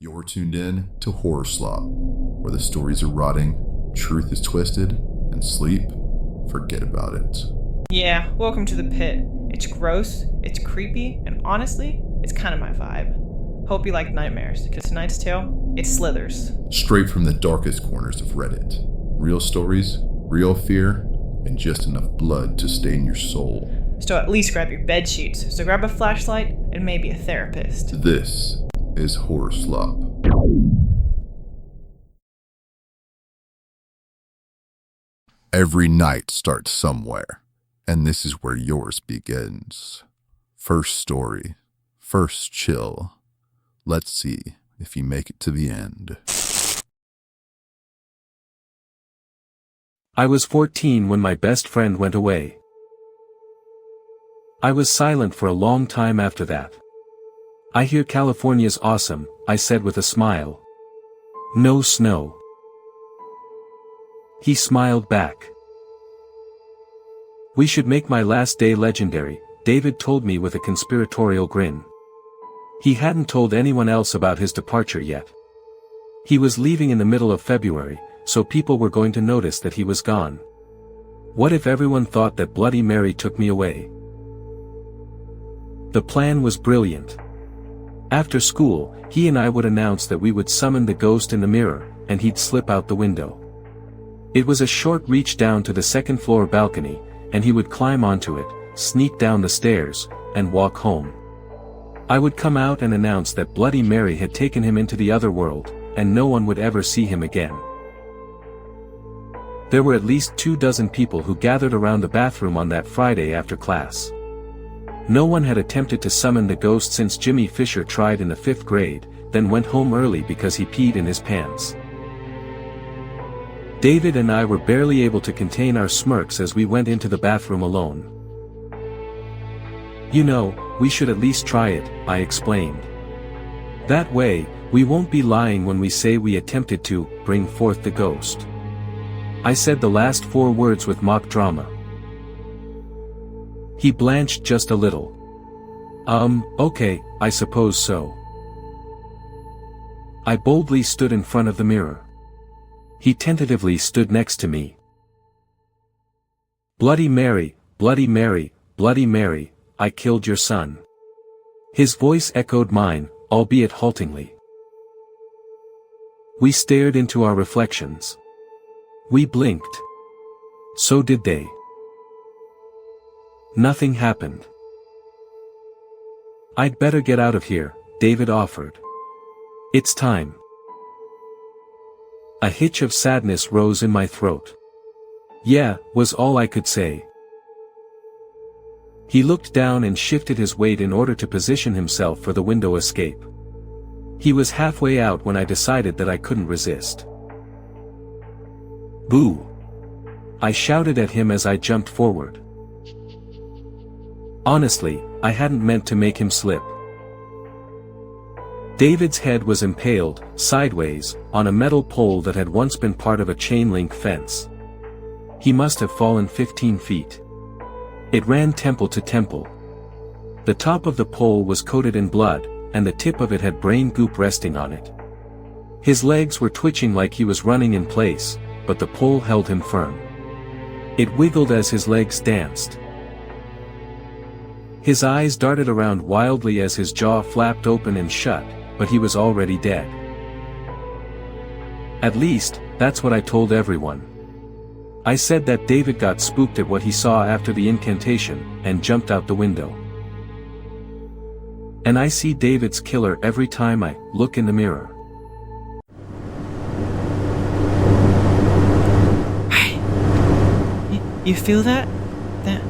You're tuned in to Horror Slop, where the stories are rotting, truth is twisted, and sleep, forget about it. Yeah, welcome to the pit. It's gross, it's creepy, and honestly, it's kind of my vibe. Hope you like nightmares, because tonight's tale, it slithers. Straight from the darkest corners of Reddit. Real stories, real fear, and just enough blood to stain your soul. So at least grab your bed sheets. So grab a flashlight and maybe a therapist. This is Horror Slop. Every night starts somewhere, and this is where yours begins. First story, first chill. Let's see if you make it to the end. I was 14 when my best friend went away. I was silent for a long time after that. I hear California's awesome, I said with a smile. No snow. He smiled back. We should make my last day legendary, David told me with a conspiratorial grin. He hadn't told anyone else about his departure yet. He was leaving in the middle of February, so people were going to notice that he was gone. What if everyone thought that Bloody Mary took me away? The plan was brilliant. After school, he and I would announce that we would summon the ghost in the mirror, and he'd slip out the window. It was a short reach down to the second-floor balcony, and he would climb onto it, sneak down the stairs, and walk home. I would come out and announce that Bloody Mary had taken him into the other world, and no one would ever see him again. There were at least 24 people who gathered around the bathroom on that Friday after class. No one had attempted to summon the ghost since Jimmy Fisher tried in the 5th grade, then went home early because he peed in his pants. David and I were barely able to contain our smirks as we went into the bathroom alone. You know, we should at least try it, I explained. That way, we won't be lying when we say we attempted to bring forth the ghost. I said the last 4 words with mock drama. He blanched just a little. Okay, I suppose so. I boldly stood in front of the mirror. He tentatively stood next to me. Bloody Mary, Bloody Mary, Bloody Mary, I killed your son. His voice echoed mine, albeit haltingly. We stared into our reflections. We blinked. So did they. Nothing happened. I'd better get out of here, David offered. It's time. A hitch of sadness rose in my throat. Yeah, was all I could say. He looked down and shifted his weight in order to position himself for the window escape. He was halfway out when I decided that I couldn't resist. Boo! I shouted at him as I jumped forward. Honestly, I hadn't meant to make him slip. David's head was impaled, sideways, on a metal pole that had once been part of a chain-link fence. He must have fallen 15 feet. It ran temple to temple. The top of the pole was coated in blood, and the tip of it had brain goop resting on it. His legs were twitching like he was running in place, but the pole held him firm. It wiggled as his legs danced. His eyes darted around wildly as his jaw flapped open and shut, but he was already dead. At least, that's what I told everyone. I said that David got spooked at what he saw after the incantation, and jumped out the window. And I see David's killer every time I look in the mirror. You feel that? That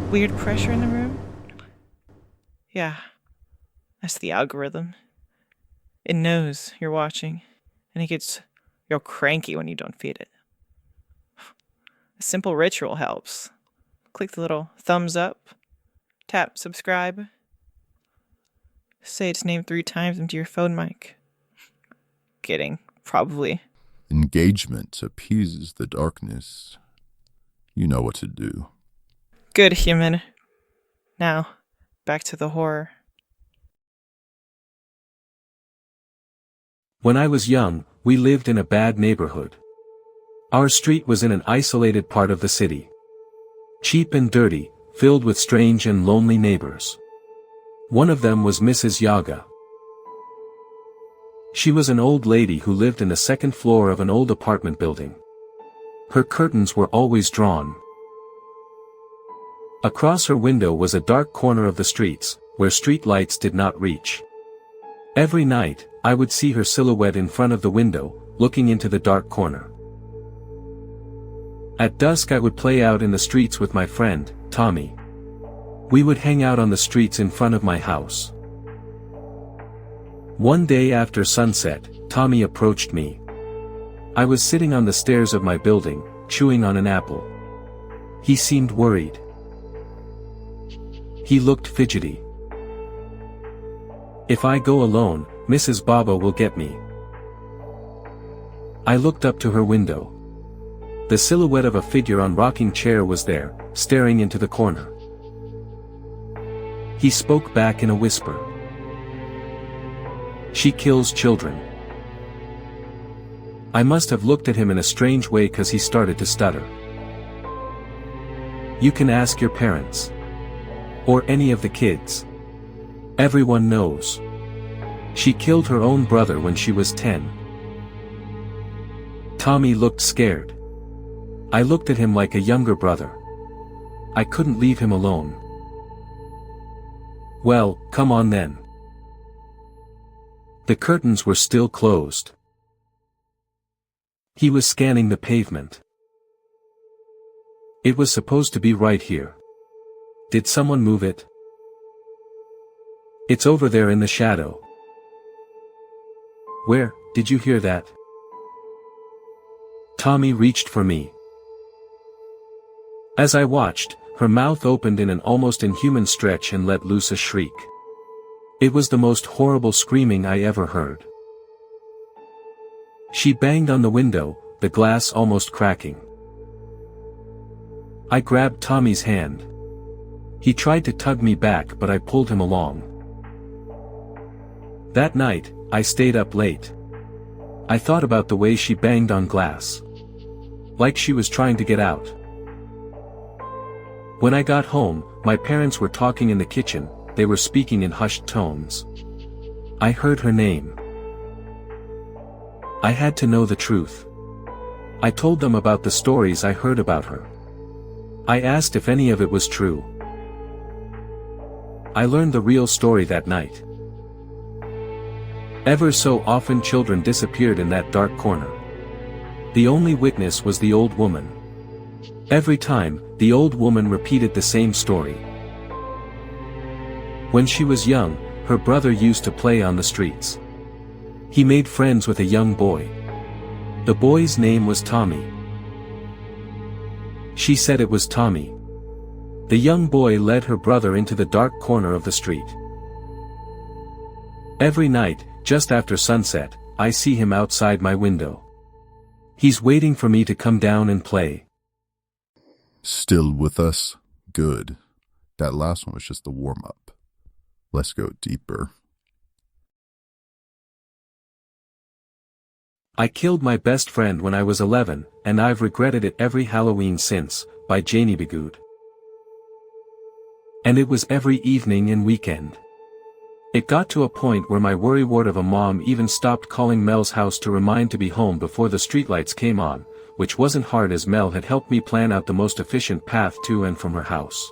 weird pressure in the room? Yeah, that's the algorithm. It knows you're watching, and it gets real cranky when you don't feed it. A simple ritual helps. Click the little thumbs up, tap subscribe, say its name 3 times into your phone mic. Kidding, probably. Engagement appeases the darkness. You know what to do. Good, human. Now, back to the horror. When I was young, we lived in a bad neighborhood. Our street was in an isolated part of the city. Cheap and dirty, filled with strange and lonely neighbors. One of them was Mrs. Yaga. She was an old lady who lived in the second floor of an old apartment building. Her curtains were always drawn. Across her window was a dark corner of the streets, where street lights did not reach. Every night, I would see her silhouette in front of the window, looking into the dark corner. At dusk I would play out in the streets with my friend, Tommy. We would hang out on the streets in front of my house. One day after sunset, Tommy approached me. I was sitting on the stairs of my building, chewing on an apple. He seemed worried. He looked fidgety. "If I go alone, Mrs. Baba will get me." I looked up to her window. The silhouette of a figure on a rocking chair was there, staring into the corner. He spoke back in a whisper. "She kills children." I must have looked at him in a strange way because he started to stutter. "You can ask your parents. Or any of the kids. Everyone knows. She killed her own brother when she was 10. Tommy looked scared. I looked at him like a younger brother. I couldn't leave him alone. "Well, come on then." The curtains were still closed. He was scanning the pavement. It was supposed to be right here. Did someone move it? It's over there in the shadow. Where, did you hear that? Tommy reached for me. As I watched, her mouth opened in an almost inhuman stretch and let loose a shriek. It was the most horrible screaming I ever heard. She banged on the window, the glass almost cracking. I grabbed Tommy's hand. He tried to tug me back, but I pulled him along. That night, I stayed up late. I thought about the way she banged on glass. Like she was trying to get out. When I got home, my parents were talking in the kitchen. They were speaking in hushed tones. I heard her name. I had to know the truth. I told them about the stories I heard about her. I asked if any of it was true. I learned the real story that night. Ever so often children disappeared in that dark corner. The only witness was the old woman. Every time, the old woman repeated the same story. When she was young, her brother used to play on the streets. He made friends with a young boy. The boy's name was Tommy. She said it was Tommy. The young boy led her brother into the dark corner of the street. Every night, just after sunset, I see him outside my window. He's waiting for me to come down and play. Still with us? Good. That last one was just the warm-up. Let's go deeper. I killed my best friend when I was 11, and I've regretted it every Halloween since, by Janie Bigood. And it was every evening and weekend. It got to a point where my worrywart of a mom even stopped calling Mel's house to remind to be home before the streetlights came on, which wasn't hard as Mel had helped me plan out the most efficient path to and from her house.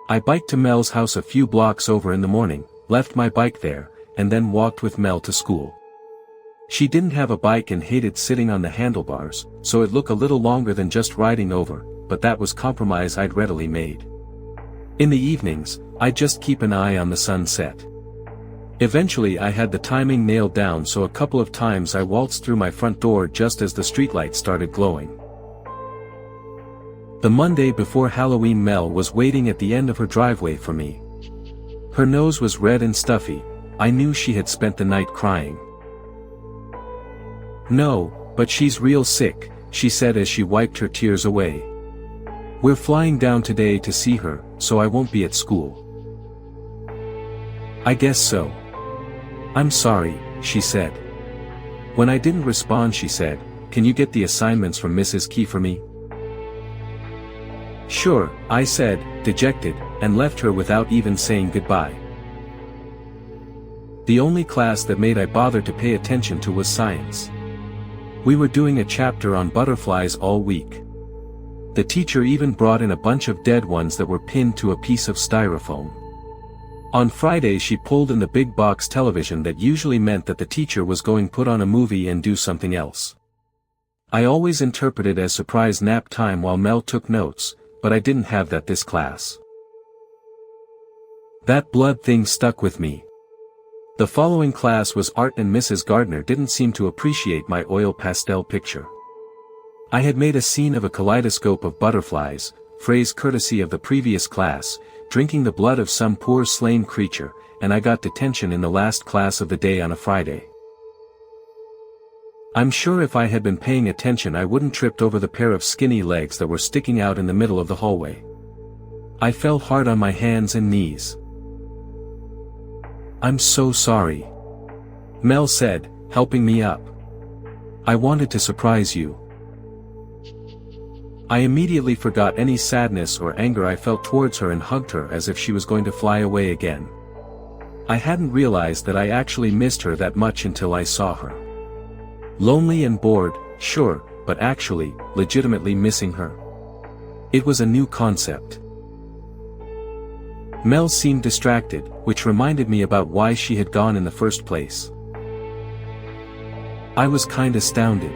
I biked to Mel's house a few blocks over in the morning, left my bike there, and then walked with Mel to school. She didn't have a bike and hated sitting on the handlebars, so it looked a little longer than just riding over, but that was compromise I'd readily made. In the evenings, I'd just keep an eye on the sunset. Eventually I had the timing nailed down, so a couple of times I waltzed through my front door just as the streetlights started glowing. The Monday before Halloween, Mel was waiting at the end of her driveway for me. Her nose was red and stuffy. I knew she had spent the night crying. "No, but she's real sick," she said as she wiped her tears away. "We're flying down today to see her, so I won't be at school." "I guess so. I'm sorry," she said. When I didn't respond, she said, "Can you get the assignments from Mrs. Key for me?" "Sure," I said, dejected, and left her without even saying goodbye. The only class that made I bother to pay attention to was science. We were doing a chapter on butterflies all week. The teacher even brought in a bunch of dead ones that were pinned to a piece of styrofoam. On Friday she pulled in the big box television that usually meant that the teacher was going to put on a movie and do something else. I always interpreted as surprise nap time while Mel took notes, but I didn't have that this class. That blood thing stuck with me. The following class was art and Mrs. Gardner didn't seem to appreciate my oil pastel picture. I had made a scene of a kaleidoscope of butterflies, phrase courtesy of the previous class, drinking the blood of some poor slain creature, and I got detention in the last class of the day on a Friday. I'm sure if I had been paying attention I wouldn't tripped over the pair of skinny legs that were sticking out in the middle of the hallway. I fell hard on my hands and knees. "I'm so sorry," Mel said, helping me up. "I wanted to surprise you." I immediately forgot any sadness or anger I felt towards her and hugged her as if she was going to fly away again. I hadn't realized that I actually missed her that much until I saw her. Lonely and bored, sure, but actually, legitimately missing her. It was a new concept. Mel seemed distracted, which reminded me about why she had gone in the first place. I was kind of astounded.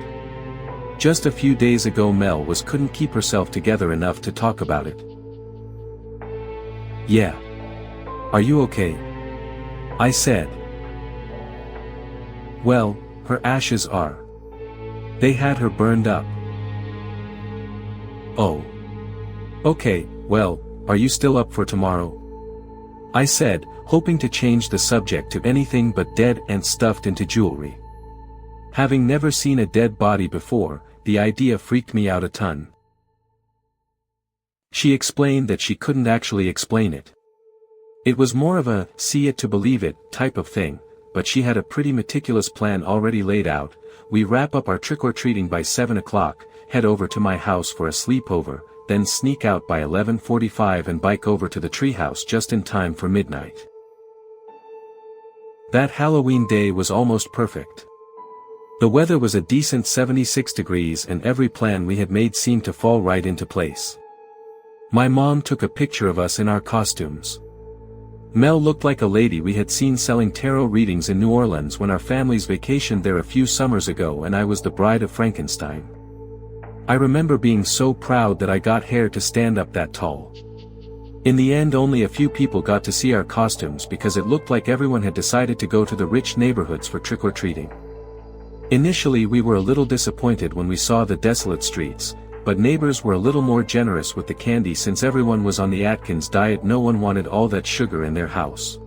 Just a few days ago Mel couldn't keep herself together enough to talk about it. "Yeah. Are you okay?" I said. "Well, her ashes are. They had her burned up." "Oh. Okay, well, are you still up for tomorrow?" I said, hoping to change the subject to anything but dead and stuffed into jewelry. Having never seen a dead body before, the idea freaked me out a ton. She explained that she couldn't actually explain it. It was more of a see it to believe it type of thing, but she had a pretty meticulous plan already laid out. We wrap up our trick-or-treating by 7 o'clock, head over to my house for a sleepover, then sneak out by 11:45 and bike over to the treehouse just in time for midnight. That Halloween day was almost perfect. The weather was a decent 76 degrees and every plan we had made seemed to fall right into place. My mom took a picture of us in our costumes. Mel looked like a lady we had seen selling tarot readings in New Orleans when our families vacationed there a few summers ago, and I was the bride of Frankenstein. I remember being so proud that I got hair to stand up that tall. In the end only a few people got to see our costumes because it looked like everyone had decided to go to the rich neighborhoods for trick-or-treating. Initially we were a little disappointed when we saw the desolate streets, but neighbors were a little more generous with the candy since everyone was on the Atkins diet. No one wanted all that sugar in their house.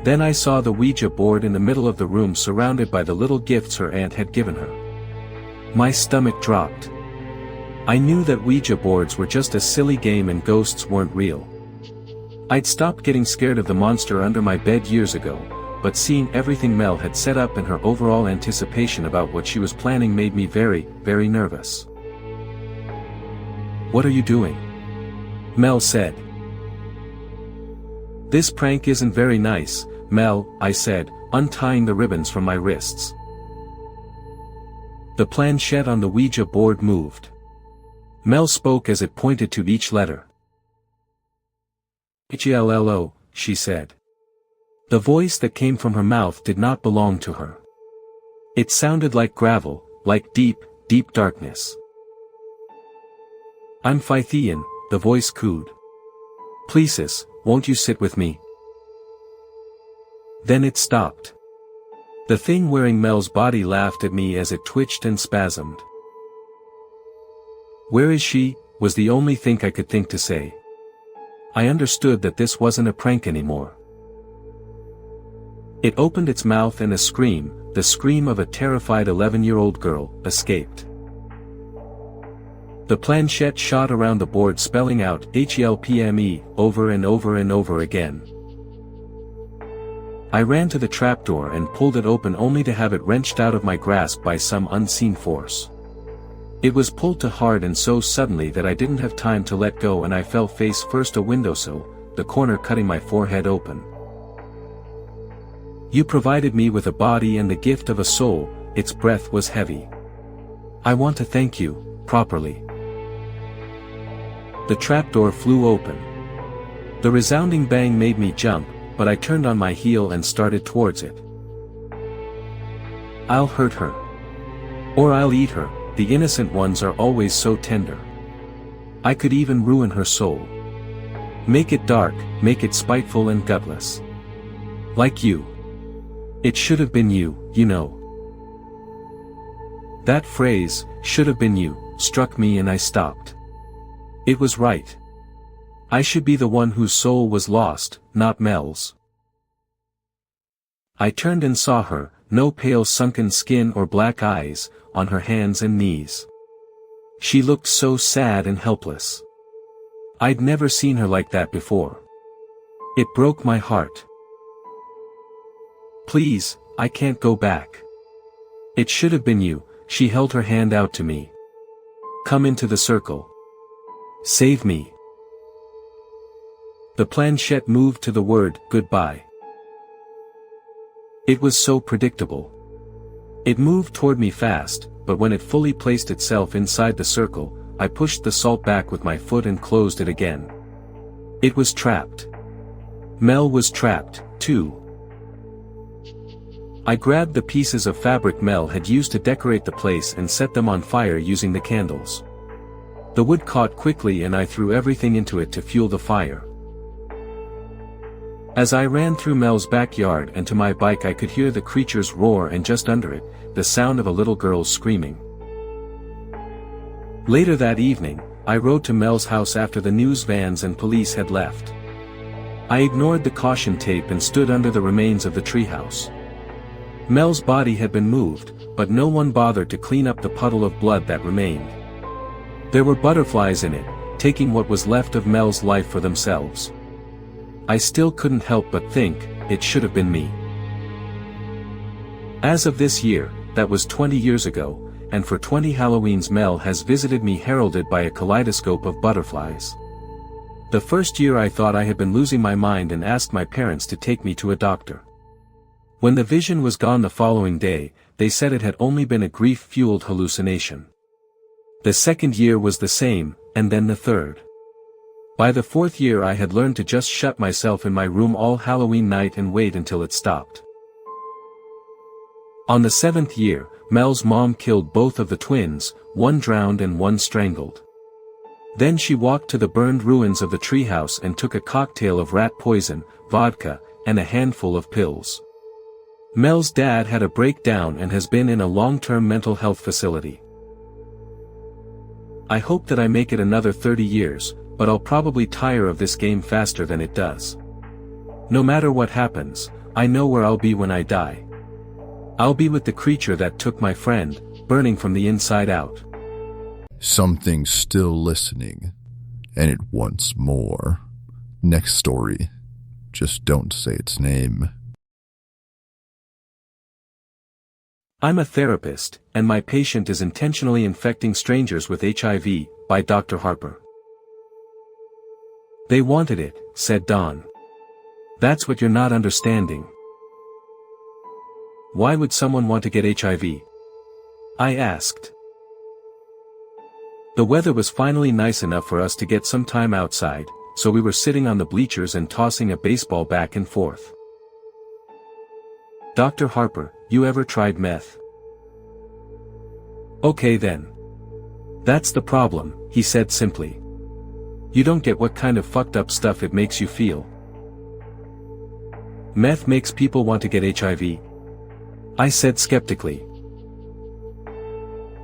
Then I saw the Ouija board in the middle of the room surrounded by the little gifts her aunt had given her. My stomach dropped. I knew that Ouija boards were just a silly game and ghosts weren't real. I'd stopped getting scared of the monster under my bed years ago, but seeing everything Mel had set up and her overall anticipation about what she was planning made me very, very nervous. "What are you doing?" Mel said. "This prank isn't very nice, Mel," I said, untying the ribbons from my wrists. The planchette on the Ouija board moved. Mel spoke as it pointed to each letter. "H-E-L-L-O," she said. The voice that came from her mouth did not belong to her. It sounded like gravel, like deep, deep darkness. "I'm Phythian," the voice cooed. "Pleases, won't you sit with me?" Then it stopped. The thing wearing Mel's body laughed at me as it twitched and spasmed. "Where is she?" was the only thing I could think to say. I understood that this wasn't a prank anymore. It opened its mouth and a scream, the scream of a terrified 11-year-old girl, escaped. The planchette shot around the board spelling out HELPME over and over and over again. I ran to the trapdoor and pulled it open only to have it wrenched out of my grasp by some unseen force. It was pulled too hard and so suddenly that I didn't have time to let go, and I fell face first a windowsill, the corner cutting my forehead open. You provided me with a body and the gift of a soul, its breath was heavy. I want to thank you, properly. The trapdoor flew open. The resounding bang made me jump, but I turned on my heel and started towards it. I'll hurt her. Or I'll eat her, the innocent ones are always so tender. I could even ruin her soul. Make it dark, make it spiteful and gutless. Like you. It should have been you, you know. That phrase, should have been you, struck me and I stopped. It was right. I should be the one whose soul was lost, not Mel's. I turned and saw her, no pale sunken skin or black eyes, on her hands and knees. She looked so sad and helpless. I'd never seen her like that before. It broke my heart. Please, I can't go back. It should have been you, she held her hand out to me. Come into the circle. Save me. The planchette moved to the word, goodbye. It was so predictable. It moved toward me fast, but when it fully placed itself inside the circle, I pushed the salt back with my foot and closed it again. It was trapped. Mel was trapped, too. I grabbed the pieces of fabric Mel had used to decorate the place and set them on fire using the candles. The wood caught quickly and I threw everything into it to fuel the fire. As I ran through Mel's backyard and to my bike, I could hear the creatures roar, and just under it, the sound of a little girl screaming. Later that evening, I rode to Mel's house after the news vans and police had left. I ignored the caution tape and stood under the remains of the treehouse. Mel's body had been moved, but no one bothered to clean up the puddle of blood that remained. There were butterflies in it, taking what was left of Mel's life for themselves. I still couldn't help but think, it should have been me. As of this year, that was 20 years ago, and for 20 Halloweens Mel has visited me heralded by a kaleidoscope of butterflies. The first year I thought I had been losing my mind and asked my parents to take me to a doctor. When the vision was gone the following day, they said it had only been a grief-fueled hallucination. The second year was the same, and then the third. By the fourth year I had learned to just shut myself in my room all Halloween night and wait until it stopped. On the seventh year, Mel's mom killed both of the twins, one drowned and one strangled. Then she walked to the burned ruins of the treehouse and took a cocktail of rat poison, vodka, and a handful of pills. Mel's dad had a breakdown and has been in a long-term mental health facility. I hope that I make it another 30 years, but I'll probably tire of this game faster than it does. No matter what happens, I know where I'll be when I die. I'll be with the creature that took my friend, burning from the inside out. Something's still listening, and it wants more. Next story. Just don't say its name. I'm a therapist, and my patient is intentionally infecting strangers with HIV, by Dr. Harper. They wanted it, said Don. That's what you're not understanding. Why would someone want to get HIV? I asked. The weather was finally nice enough for us to get some time outside, so we were sitting on the bleachers and tossing a baseball back and forth. Dr. Harper, you ever tried meth? Okay then. That's the problem, he said simply. You don't get what kind of fucked up stuff it makes you feel. Meth makes people want to get HIV? I said skeptically.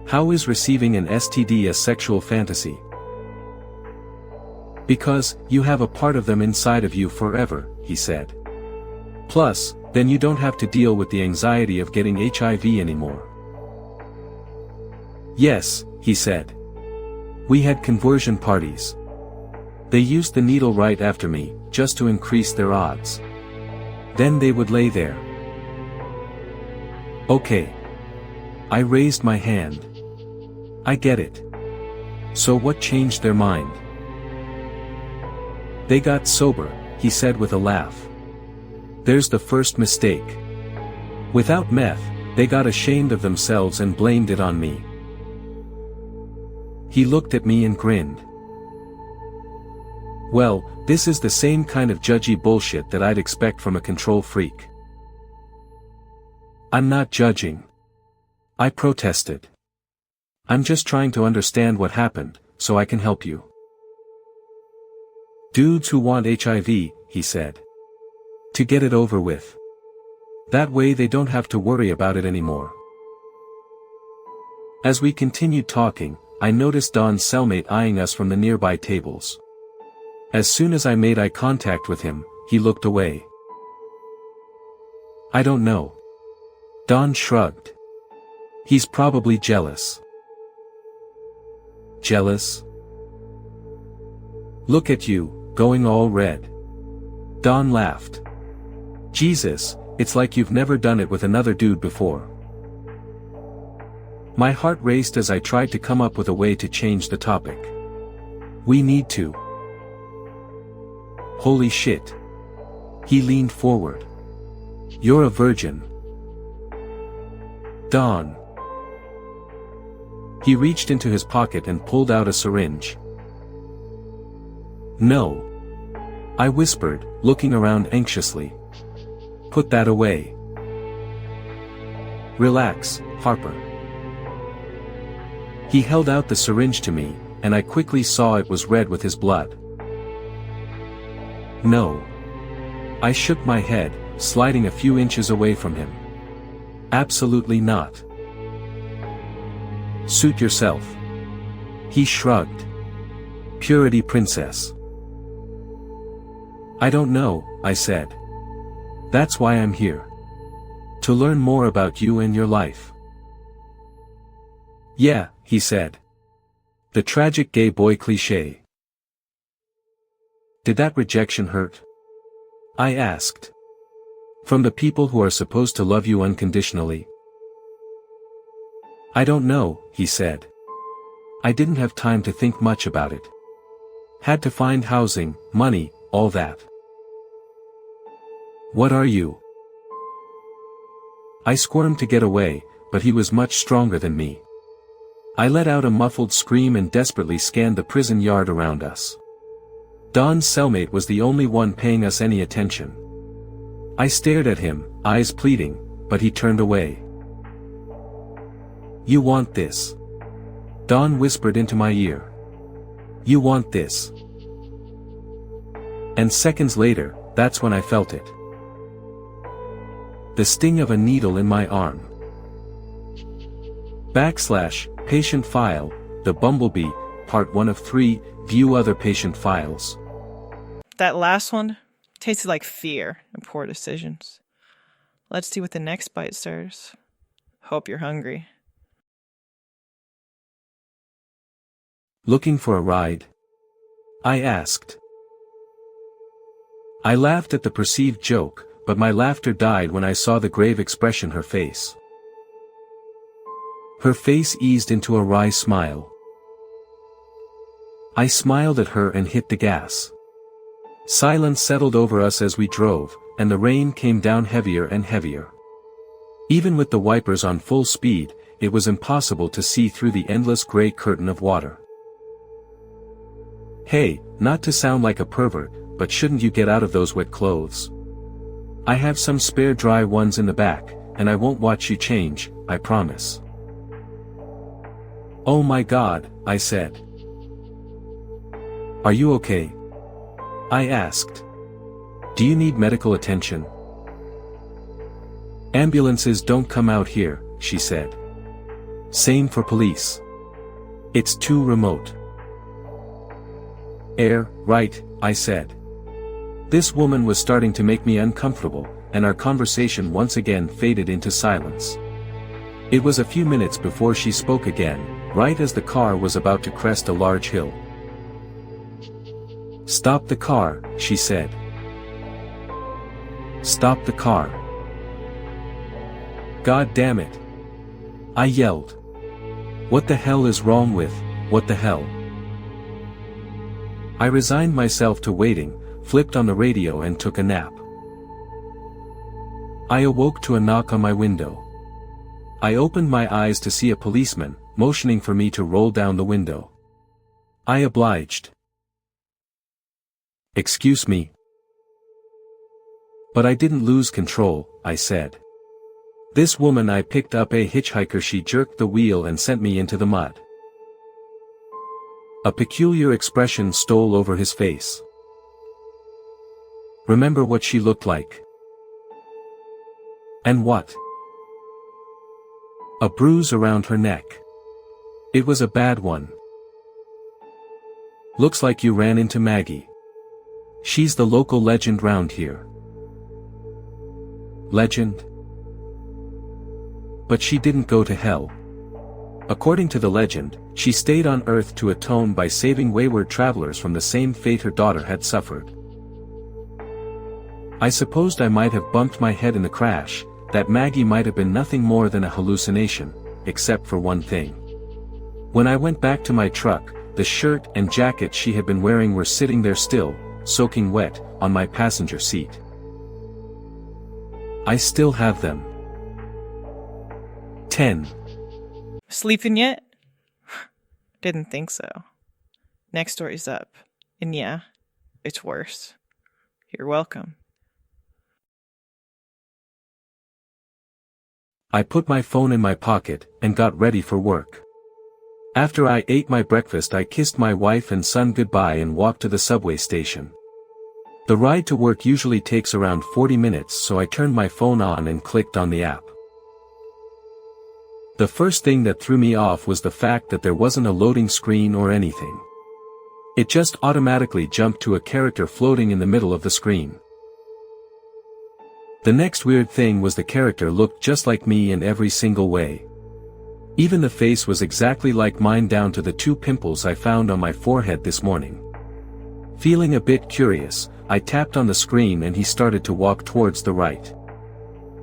How is receiving an STD a sexual fantasy? Because, you have a part of them inside of you forever, he said. Plus, then you don't have to deal with the anxiety of getting HIV anymore. Yes, he said. We had conversion parties. They used the needle right after me, just to increase their odds. Then they would lay there. Okay. I raised my hand. I get it. So what changed their mind? They got sober, he said with a laugh. There's the first mistake. Without meth, they got ashamed of themselves and blamed it on me. He looked at me and grinned. Well, this is the same kind of judgy bullshit that I'd expect from a control freak. I'm not judging. I protested. I'm just trying to understand what happened, so I can help you. Dudes who want HIV, he said. To get it over with. That way they don't have to worry about it anymore. As we continued talking, I noticed Don's cellmate eyeing us from the nearby tables. As soon as I made eye contact with him, he looked away. I don't know. Don shrugged. He's probably jealous. Jealous? Look at you, going all red. Don laughed. Jesus, it's like you've never done it with another dude before. My heart raced as I tried to come up with a way to change the topic. We need to. Holy shit. He leaned forward. You're a virgin. Don. He reached into his pocket and pulled out a syringe. No. I whispered, looking around anxiously. Put that away. Relax, Harper. He held out the syringe to me, and I quickly saw it was red with his blood. No. I shook my head, sliding a few inches away from him. Absolutely not. Suit yourself. He shrugged. Purity princess. I don't know, I said. That's why I'm here. To learn more about you and your life. Yeah, he said. The tragic gay boy cliché. Did that rejection hurt? I asked. From the people who are supposed to love you unconditionally? I don't know, he said. I didn't have time to think much about it. Had to find housing, money, all that. What are you? I squirmed to get away, but he was much stronger than me. I let out a muffled scream and desperately scanned the prison yard around us. Don's cellmate was the only one paying us any attention. I stared at him, eyes pleading, but he turned away. You want this? Don whispered into my ear. You want this? And seconds later, that's when I felt it. The sting of a needle in my arm. / patient file, The Bumblebee, Part 1 of 3, view other patient files. That last one tasted like fear and poor decisions. Let's see what the next bite serves. Hope you're hungry. Looking for a ride? I asked. I laughed at the perceived joke, but my laughter died when I saw the grave expression her face. Her face eased into a wry smile. I smiled at her and hit the gas. Silence settled over us as we drove, and the rain came down heavier and heavier. Even with the wipers on full speed, it was impossible to see through the endless gray curtain of water. Hey, not to sound like a pervert, but shouldn't you get out of those wet clothes? I have some spare dry ones in the back, and I won't watch you change, I promise. Oh my God, I said. Are you okay? I asked. Do you need medical attention? Ambulances don't come out here, she said. Same for police. It's too remote. Right, I said. This woman was starting to make me uncomfortable, and our conversation once again faded into silence. It was a few minutes before she spoke again, right as the car was about to crest a large hill. Stop the car, she said. Stop the car. God damn it. I yelled. What the hell is wrong with, what the hell? I resigned myself to waiting, flipped on the radio and took a nap. I awoke to a knock on my window. I opened my eyes to see a policeman, motioning for me to roll down the window. I obliged. Excuse me. But I didn't lose control, I said. This woman I picked up a hitchhiker, she jerked the wheel and sent me into the mud. A peculiar expression stole over his face. Remember what she looked like? And what? A bruise around her neck. It was a bad one. Looks like you ran into Maggie. She's the local legend round here. Legend? But she didn't go to hell. According to the legend, she stayed on Earth to atone by saving wayward travelers from the same fate her daughter had suffered. I supposed I might have bumped my head in the crash, that Maggie might have been nothing more than a hallucination, except for one thing. When I went back to my truck, the shirt and jacket she had been wearing were sitting there still, soaking wet, on my passenger seat. I still have them. 10. Sleeping yet? Didn't think so. Next story's up. And yeah, it's worse. You're welcome. I put my phone in my pocket and got ready for work. After I ate my breakfast, I kissed my wife and son goodbye and walked to the subway station. The ride to work usually takes around 40 minutes, so I turned my phone on and clicked on the app. The first thing that threw me off was the fact that there wasn't a loading screen or anything. It just automatically jumped to a character floating in the middle of the screen. The next weird thing was the character looked just like me in every single way. Even the face was exactly like mine down to the 2 pimples I found on my forehead this morning. Feeling a bit curious, I tapped on the screen and he started to walk towards the right.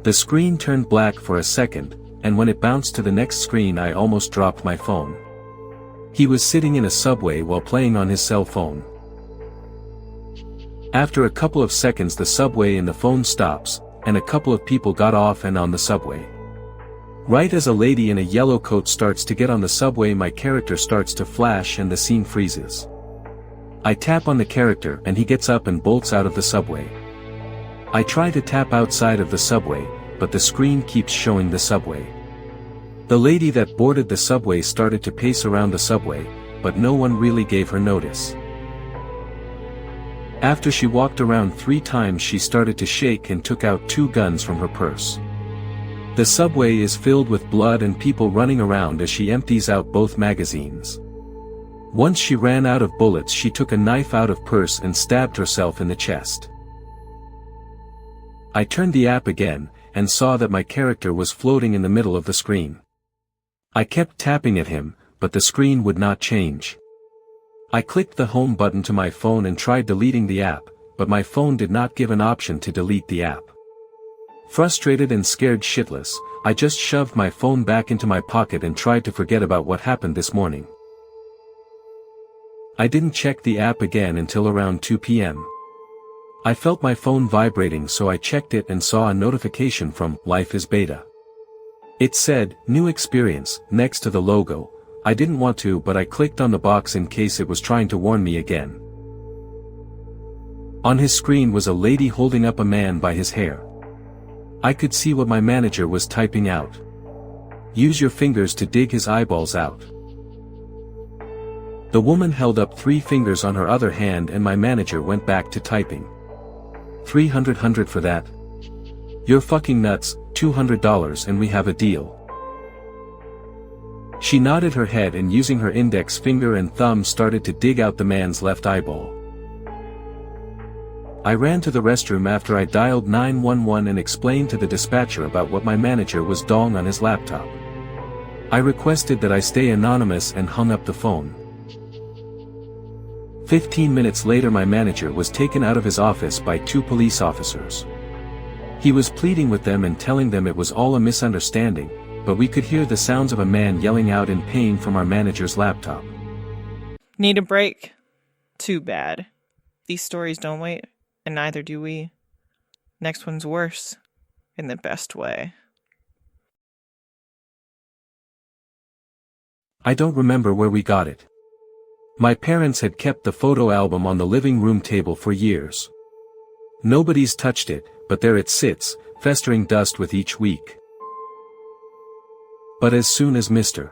The screen turned black for a second, and when it bounced to the next screen I almost dropped my phone. He was sitting in a subway while playing on his cell phone. After a couple of seconds the subway and the phone stops, and a couple of people got off and on the subway. Right as a lady in a yellow coat starts to get on the subway, my character starts to flash and the scene freezes. I tap on the character and he gets up and bolts out of the subway. I try to tap outside of the subway, but the screen keeps showing the subway. The lady that boarded the subway started to pace around the subway, but no one really gave her notice. After she walked around 3 times she started to shake and took out 2 guns from her purse. The subway is filled with blood and people running around as she empties out both magazines. Once she ran out of bullets, she took a knife out of purse and stabbed herself in the chest. I turned the app again, and saw that my character was floating in the middle of the screen. I kept tapping at him, but the screen would not change. I clicked the home button to my phone and tried deleting the app, but my phone did not give an option to delete the app. Frustrated and scared shitless, I just shoved my phone back into my pocket and tried to forget about what happened this morning. I didn't check the app again until around 2 p.m. I felt my phone vibrating, so I checked it and saw a notification from Life is Beta. It said, "New experience," next to the logo. I didn't want to, but I clicked on the box in case it was trying to warn me again. On his screen was a lady holding up a man by his hair. I could see what my manager was typing out. "Use your fingers to dig his eyeballs out." The woman held up 3 fingers on her other hand and my manager went back to typing. $300 for that? You're fucking nuts, $200 and we have a deal. She nodded her head and using her index finger and thumb started to dig out the man's left eyeball. I ran to the restroom after I dialed 911 and explained to the dispatcher about what my manager was doing on his laptop. I requested that I stay anonymous and hung up the phone. 15 minutes later my manager was taken out of his office by 2 police officers. He was pleading with them and telling them it was all a misunderstanding, but we could hear the sounds of a man yelling out in pain from our manager's laptop. Need a break? Too bad. These stories don't wait, and neither do we. Next one's worse, in the best way. I don't remember where we got it. My parents had kept the photo album on the living room table for years. Nobody's touched it, but there it sits, festering dust with each week. But as soon as Mr.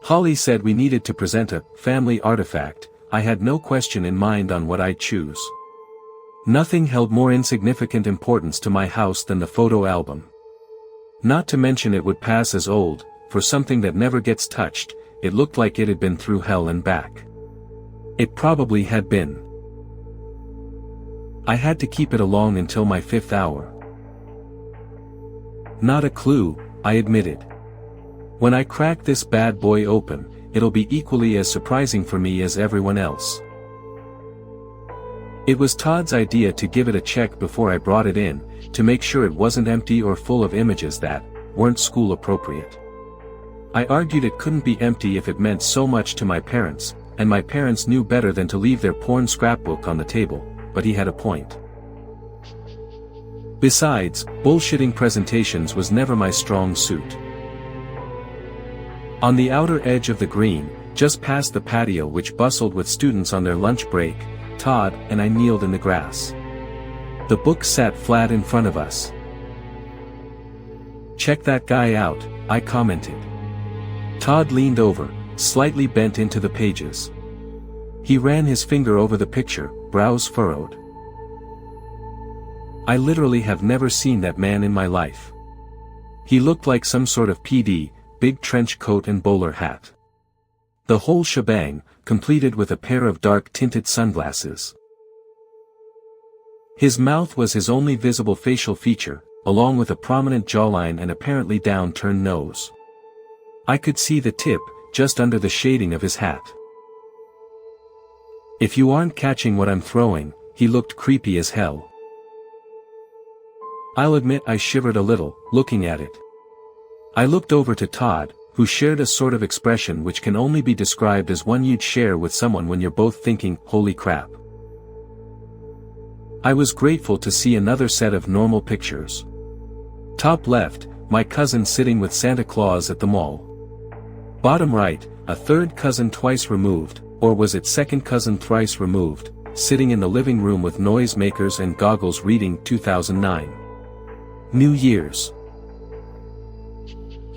Holly said we needed to present a family artifact, I had no question in mind on what I'd choose. Nothing held more insignificant importance to my house than the photo album. Not to mention it would pass as old, for something that never gets touched, it looked like it had been through hell and back. It probably had been. I had to keep it along until my 5th hour. Not a clue, I admitted. When I crack this bad boy open, it'll be equally as surprising for me as everyone else. It was Todd's idea to give it a check before I brought it in, to make sure it wasn't empty or full of images that weren't school appropriate. I argued it couldn't be empty if it meant so much to my parents, and my parents knew better than to leave their porn scrapbook on the table, but he had a point. Besides, bullshitting presentations was never my strong suit. On the outer edge of the green, just past the patio which bustled with students on their lunch break, Todd and I kneeled in the grass. The book sat flat in front of us. "Check that guy out," I commented. Todd leaned over, slightly bent into the pages. He ran his finger over the picture, brows furrowed. I literally have never seen that man in my life. He looked like some sort of PD, big trench coat and bowler hat. The whole shebang, completed with a pair of dark-tinted sunglasses. His mouth was his only visible facial feature, along with a prominent jawline and apparently down-turned nose. I could see the tip, just under the shading of his hat. If you aren't catching what I'm throwing, he looked creepy as hell. I'll admit I shivered a little, looking at it. I looked over to Todd, who shared a sort of expression which can only be described as one you'd share with someone when you're both thinking, "Holy crap." I was grateful to see another set of normal pictures. Top left, my cousin sitting with Santa Claus at the mall. Bottom right, a third cousin twice removed, or was it second cousin thrice removed, sitting in the living room with noisemakers and goggles reading 2009. New Year's.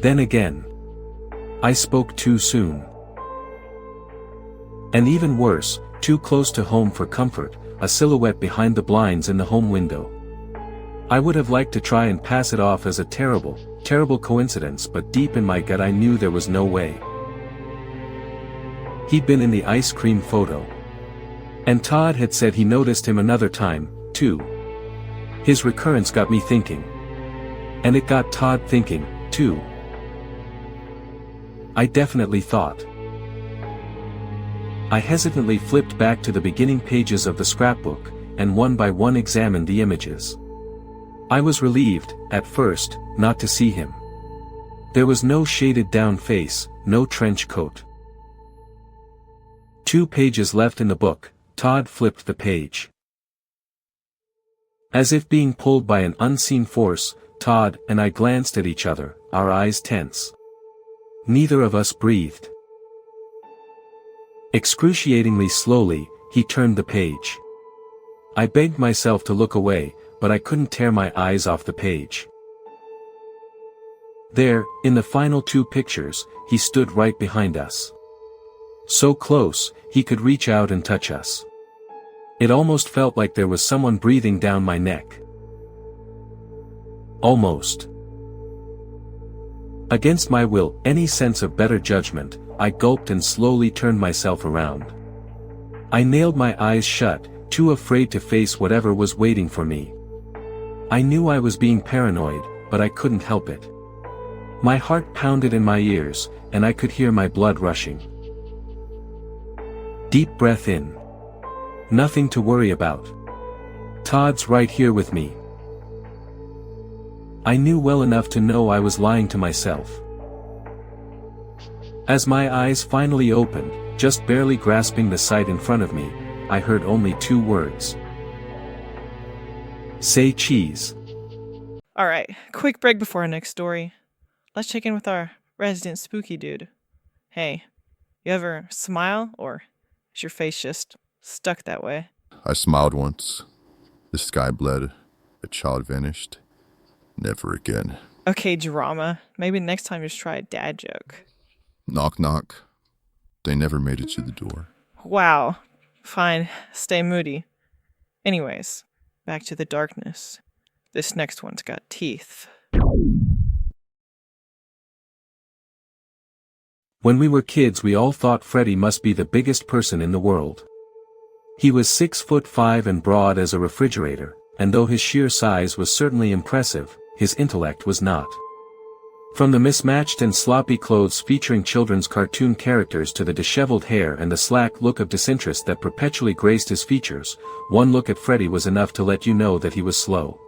Then again. I spoke too soon. And even worse, too close to home for comfort, a silhouette behind the blinds in the home window. I would have liked to try and pass it off as a terrible, terrible coincidence, but deep in my gut I knew there was no way. He'd been in the ice cream photo. And Todd had said he noticed him another time, too. His recurrence got me thinking. And it got Todd thinking, too. I definitely thought. I hesitantly flipped back to the beginning pages of the scrapbook, and one by one examined the images. I was relieved, at first, not to see him. There was no shaded down face, no trench coat. 2 pages left in the book. Todd flipped the page. As if being pulled by an unseen force, Todd and I glanced at each other, our eyes tense. Neither of us breathed. Excruciatingly slowly, he turned the page. I begged myself to look away, but I couldn't tear my eyes off the page. There, in the final 2 pictures, he stood right behind us. So close, he could reach out and touch us. It almost felt like there was someone breathing down my neck. Almost. Against my will, any sense of better judgment, I gulped and slowly turned myself around. I nailed my eyes shut, too afraid to face whatever was waiting for me. I knew I was being paranoid, but I couldn't help it. My heart pounded in my ears, and I could hear my blood rushing. Deep breath in. Nothing to worry about. Todd's right here with me. I knew well enough to know I was lying to myself. As my eyes finally opened, just barely grasping the sight in front of me, I heard only 2 words. Say cheese. Alright, quick break before our next story. Let's check in with our resident spooky dude. Hey, you ever smile, or is your face just stuck that way? I smiled once. The sky bled. A child vanished. Never again. Okay, drama. Maybe next time just try a dad joke. Knock, knock. They never made it to the door. Wow. Fine, stay moody. Anyways, back to the darkness. This next one's got teeth. When we were kids, we all thought Freddy must be the biggest person in the world. He was 6'5" and broad as a refrigerator, and though his sheer size was certainly impressive, his intellect was not. From the mismatched and sloppy clothes featuring children's cartoon characters to the disheveled hair and the slack look of disinterest that perpetually graced his features, one look at Freddy was enough to let you know that he was slow.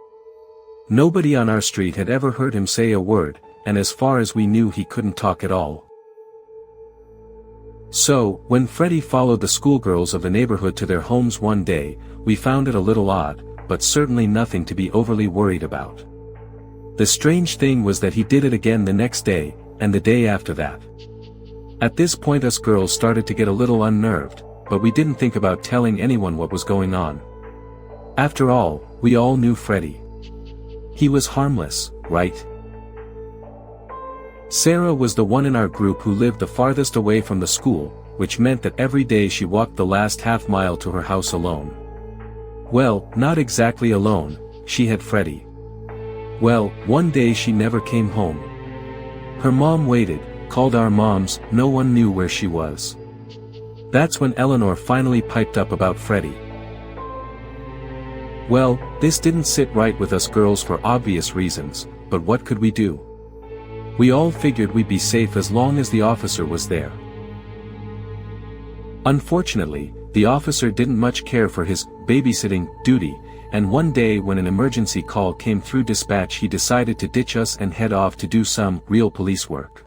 Nobody on our street had ever heard him say a word, and as far as we knew he couldn't talk at all. So, when Freddy followed the schoolgirls of the neighborhood to their homes one day, we found it a little odd, but certainly nothing to be overly worried about. The strange thing was that he did it again the next day, and the day after that. At this point us girls started to get a little unnerved, but we didn't think about telling anyone what was going on. After all, we all knew Freddy. He was harmless, right? Sarah was the one in our group who lived the farthest away from the school, which meant that every day she walked the last half mile to her house alone. Well, not exactly alone, she had Freddy. Well, one day she never came home. Her mom waited, called our moms, no one knew where she was. That's when Eleanor finally piped up about Freddy. Well, this didn't sit right with us girls for obvious reasons, but what could we do? We all figured we'd be safe as long as the officer was there. Unfortunately, the officer didn't much care for his babysitting duty, and one day when an emergency call came through dispatch he decided to ditch us and head off to do some real police work.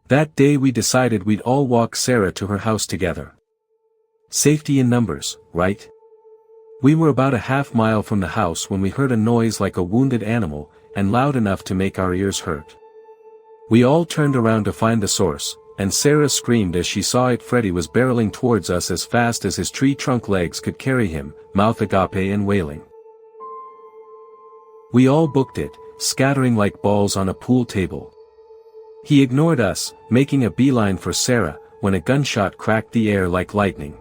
That day we decided we'd all walk Sarah to her house together. Safety in numbers, right? We were about a half mile from the house when we heard a noise like a wounded animal, and loud enough to make our ears hurt. We all turned around to find the source, and Sarah screamed as she saw it. Freddy was barreling towards us as fast as his tree trunk legs could carry him, mouth agape and wailing. We all booked it, scattering like balls on a pool table. He ignored us, making a beeline for Sarah, when a gunshot cracked the air like lightning.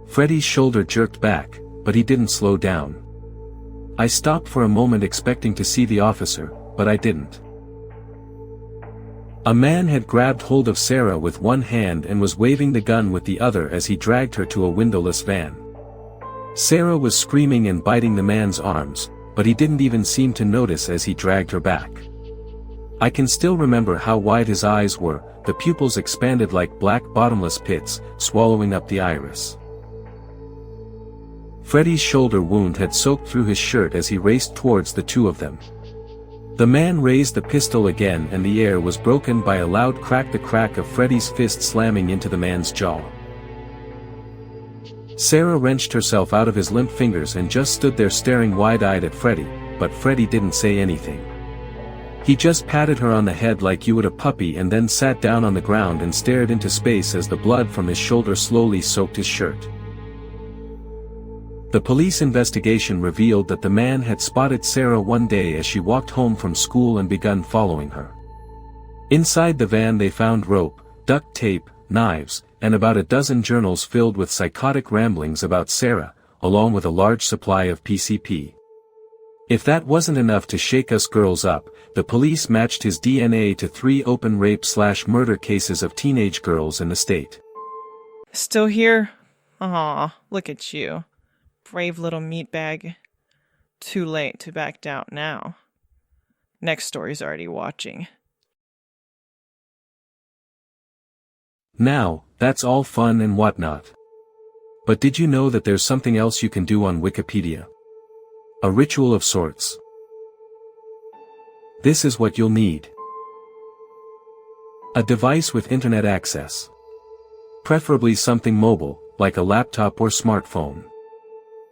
Freddy's shoulder jerked back, but he didn't slow down. I stopped for a moment expecting to see the officer, but I didn't. A man had grabbed hold of Sarah with one hand and was waving the gun with the other as he dragged her to a windowless van. Sarah was screaming and biting the man's arms, but he didn't even seem to notice as he dragged her back. I can still remember how wide his eyes were, the pupils expanded like black bottomless pits, swallowing up the iris. Freddy's shoulder wound had soaked through his shirt as he raced towards the two of them. The man raised the pistol again and the air was broken by a loud crack, the crack of Freddy's fist slamming into the man's jaw. Sarah wrenched herself out of his limp fingers and just stood there staring wide-eyed at Freddy, but Freddy didn't say anything. He just patted her on the head like you would a puppy and then sat down on the ground and stared into space as the blood from his shoulder slowly soaked his shirt. The police investigation revealed that the man had spotted Sarah one day as she walked home from school and begun following her. Inside the van they found rope, duct tape, knives, and about a dozen journals filled with psychotic ramblings about Sarah, along with a large supply of PCP. If that wasn't enough to shake us girls up, the police matched his DNA to 3 open rape/murder cases of teenage girls in the state. Still here? Aw, look at you. Brave little meatbag. Too late to back out now. Next story's already watching. Now, that's all fun and whatnot. But did you know that there's something else you can do on Wikipedia? A ritual of sorts. This is what you'll need. A device with internet access. Preferably something mobile, like a laptop or smartphone.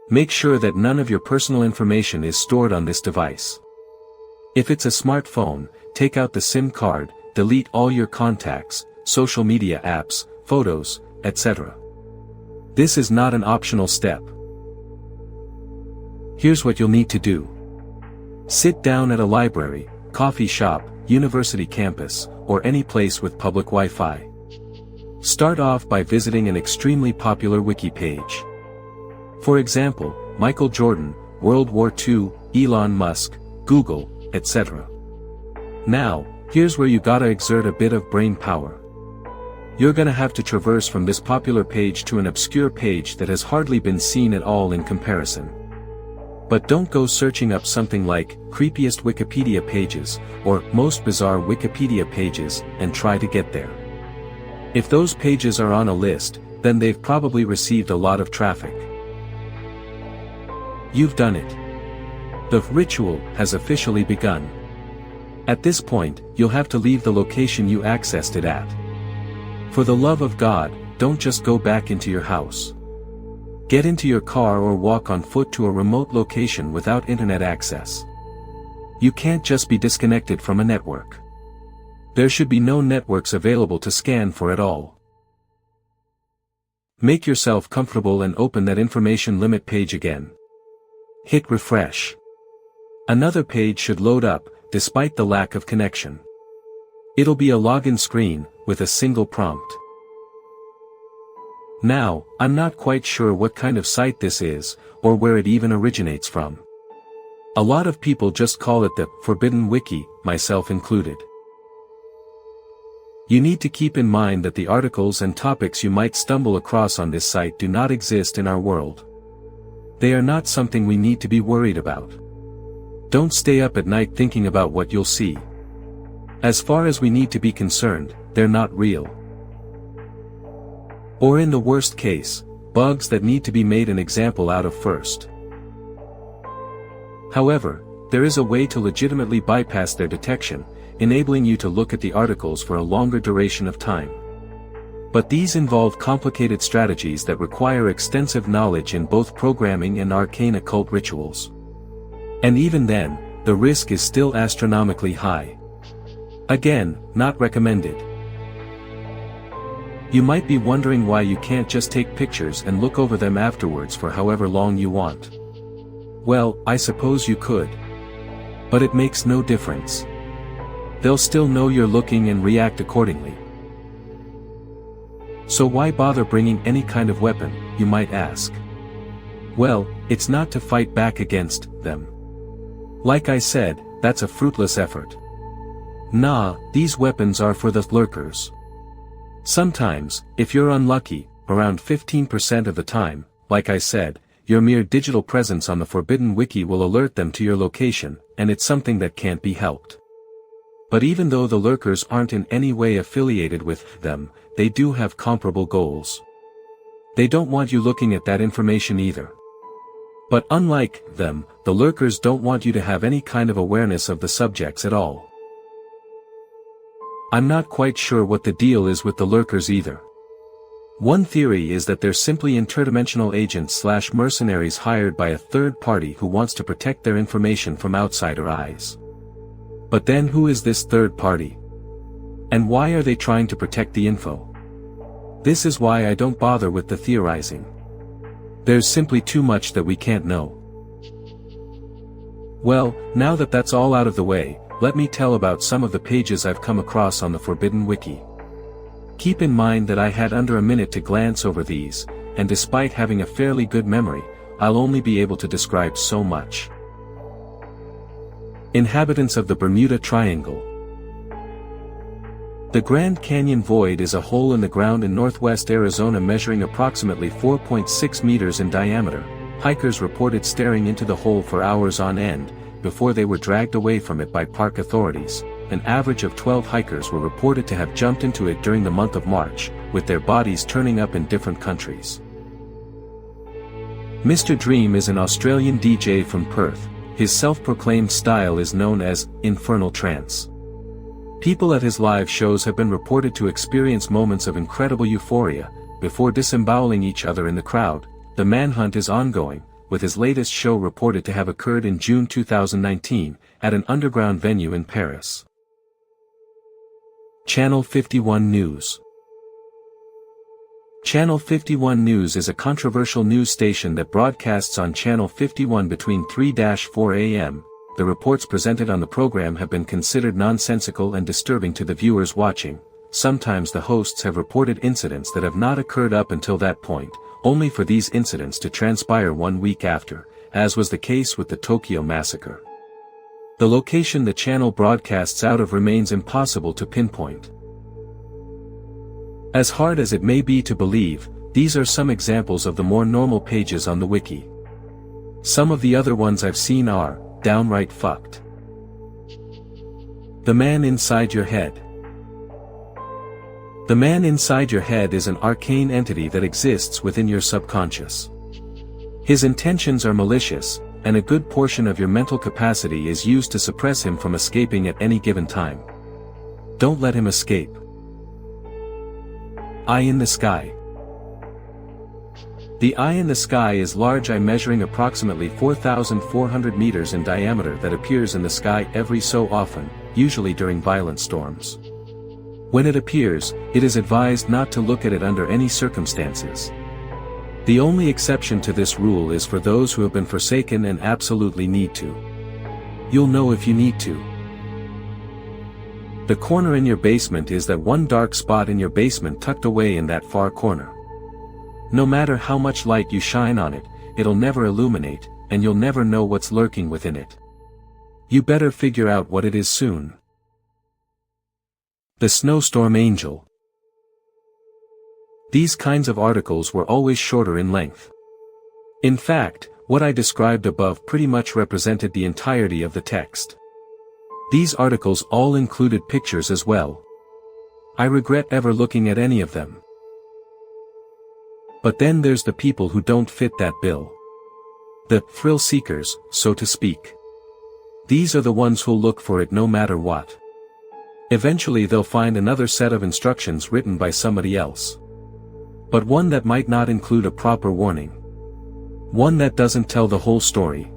Make sure that none of your personal information is stored on this device. If it's a smartphone, take out the SIM card, delete all your contacts, social media apps, photos, etc. This is not an optional step. Here's what you'll need to do. Sit down at a library, coffee shop, university campus, or any place with public Wi-Fi. Start off by visiting an extremely popular wiki page. For example, Michael Jordan, World War II, Elon Musk, Google, etc. Now, here's where you gotta exert a bit of brain power. You're gonna have to traverse from this popular page to an obscure page that has hardly been seen at all in comparison. But don't go searching up something like, creepiest Wikipedia pages, or most bizarre Wikipedia pages, and try to get there. If those pages are on a list, then they've probably received a lot of traffic. You've done it. The ritual has officially begun. At this point, you'll have to leave the location you accessed it at. For the love of God, don't just go back into your house. Get into your car or walk on foot to a remote location without internet access. You can't just be disconnected from a network. There should be no networks available to scan for at all. Make yourself comfortable and open that information limit page again. Hit refresh. Another page should load up, despite the lack of connection. It'll be a login screen, with a single prompt. Now, I'm not quite sure what kind of site this is, or where it even originates from. A lot of people just call it the Forbidden Wiki, myself included. You need to keep in mind that the articles and topics you might stumble across on this site do not exist in our world. They are not something we need to be worried about. Don't stay up at night thinking about what you'll see. As far as we need to be concerned, they're not real. Or in the worst case, bugs that need to be made an example out of first. However, there is a way to legitimately bypass their detection, enabling you to look at the articles for a longer duration of time. But these involve complicated strategies that require extensive knowledge in both programming and arcane occult rituals. And even then, the risk is still astronomically high. Again, not recommended. You might be wondering why you can't just take pictures and look over them afterwards for however long you want. Well, I suppose you could. But it makes no difference. They'll still know you're looking and react accordingly. So why bother bringing any kind of weapon, you might ask? Well, it's not to fight back against them. Like I said, that's a fruitless effort. Nah, these weapons are for the lurkers. Sometimes, if you're unlucky, around 15% of the time, like I said, your mere digital presence on the Forbidden Wiki will alert them to your location, and it's something that can't be helped. But even though the lurkers aren't in any way affiliated with them, they do have comparable goals. They don't want you looking at that information either. But unlike them, the lurkers don't want you to have any kind of awareness of the subjects at all. I'm not quite sure what the deal is with the lurkers either. One theory is that they're simply interdimensional agents / mercenaries hired by a third party who wants to protect their information from outsider eyes. But then who is this third party? And why are they trying to protect the info? This is why I don't bother with the theorizing. There's simply too much that we can't know. Well, now that that's all out of the way, let me tell about some of the pages I've come across on the Forbidden Wiki. Keep in mind that I had under a minute to glance over these, and despite having a fairly good memory, I'll only be able to describe so much. Inhabitants of the Bermuda Triangle. The Grand Canyon Void is a hole in the ground in northwest Arizona measuring approximately 4.6 meters in diameter. Hikers reported staring into the hole for hours on end, before they were dragged away from it by park authorities. An average of 12 hikers were reported to have jumped into it during the month of March, with their bodies turning up in different countries. Mr. Dream is an Australian DJ from Perth. His self-proclaimed style is known as infernal trance. People at his live shows have been reported to experience moments of incredible euphoria, before disemboweling each other in the crowd. The manhunt is ongoing, with his latest show reported to have occurred in June 2019, at an underground venue in Paris. Channel 51 News. Channel 51 News is a controversial news station that broadcasts on Channel 51 between 3-4 a.m. The reports presented on the program have been considered nonsensical and disturbing to the viewers watching. Sometimes the hosts have reported incidents that have not occurred up until that point, only for these incidents to transpire 1 week after, as was the case with the Tokyo massacre. The location the channel broadcasts out of remains impossible to pinpoint. As hard as it may be to believe, these are some examples of the more normal pages on the wiki. Some of the other ones I've seen are downright fucked. The Man Inside Your Head. The man inside your head is an arcane entity that exists within your subconscious. His intentions are malicious, and a good portion of your mental capacity is used to suppress him from escaping at any given time. Don't let him escape. Eye in the Sky. The eye in the sky is large eye measuring approximately 4,400 meters in diameter that appears in the sky every so often, usually during violent storms. When it appears, it is advised not to look at it under any circumstances. The only exception to this rule is for those who have been forsaken and absolutely need to. You'll know if you need to. The corner in your basement is that one dark spot in your basement tucked away in that far corner. No matter how much light you shine on it, it'll never illuminate, and you'll never know what's lurking within it. You better figure out what it is soon. The Snowstorm Angel. These kinds of articles were always shorter in length. In fact, what I described above pretty much represented the entirety of the text. These articles all included pictures as well. I regret ever looking at any of them. But then there's the people who don't fit that bill. The thrill seekers, so to speak. These are the ones who'll look for it no matter what. Eventually they'll find another set of instructions written by somebody else. But one that might not include a proper warning. One that doesn't tell the whole story.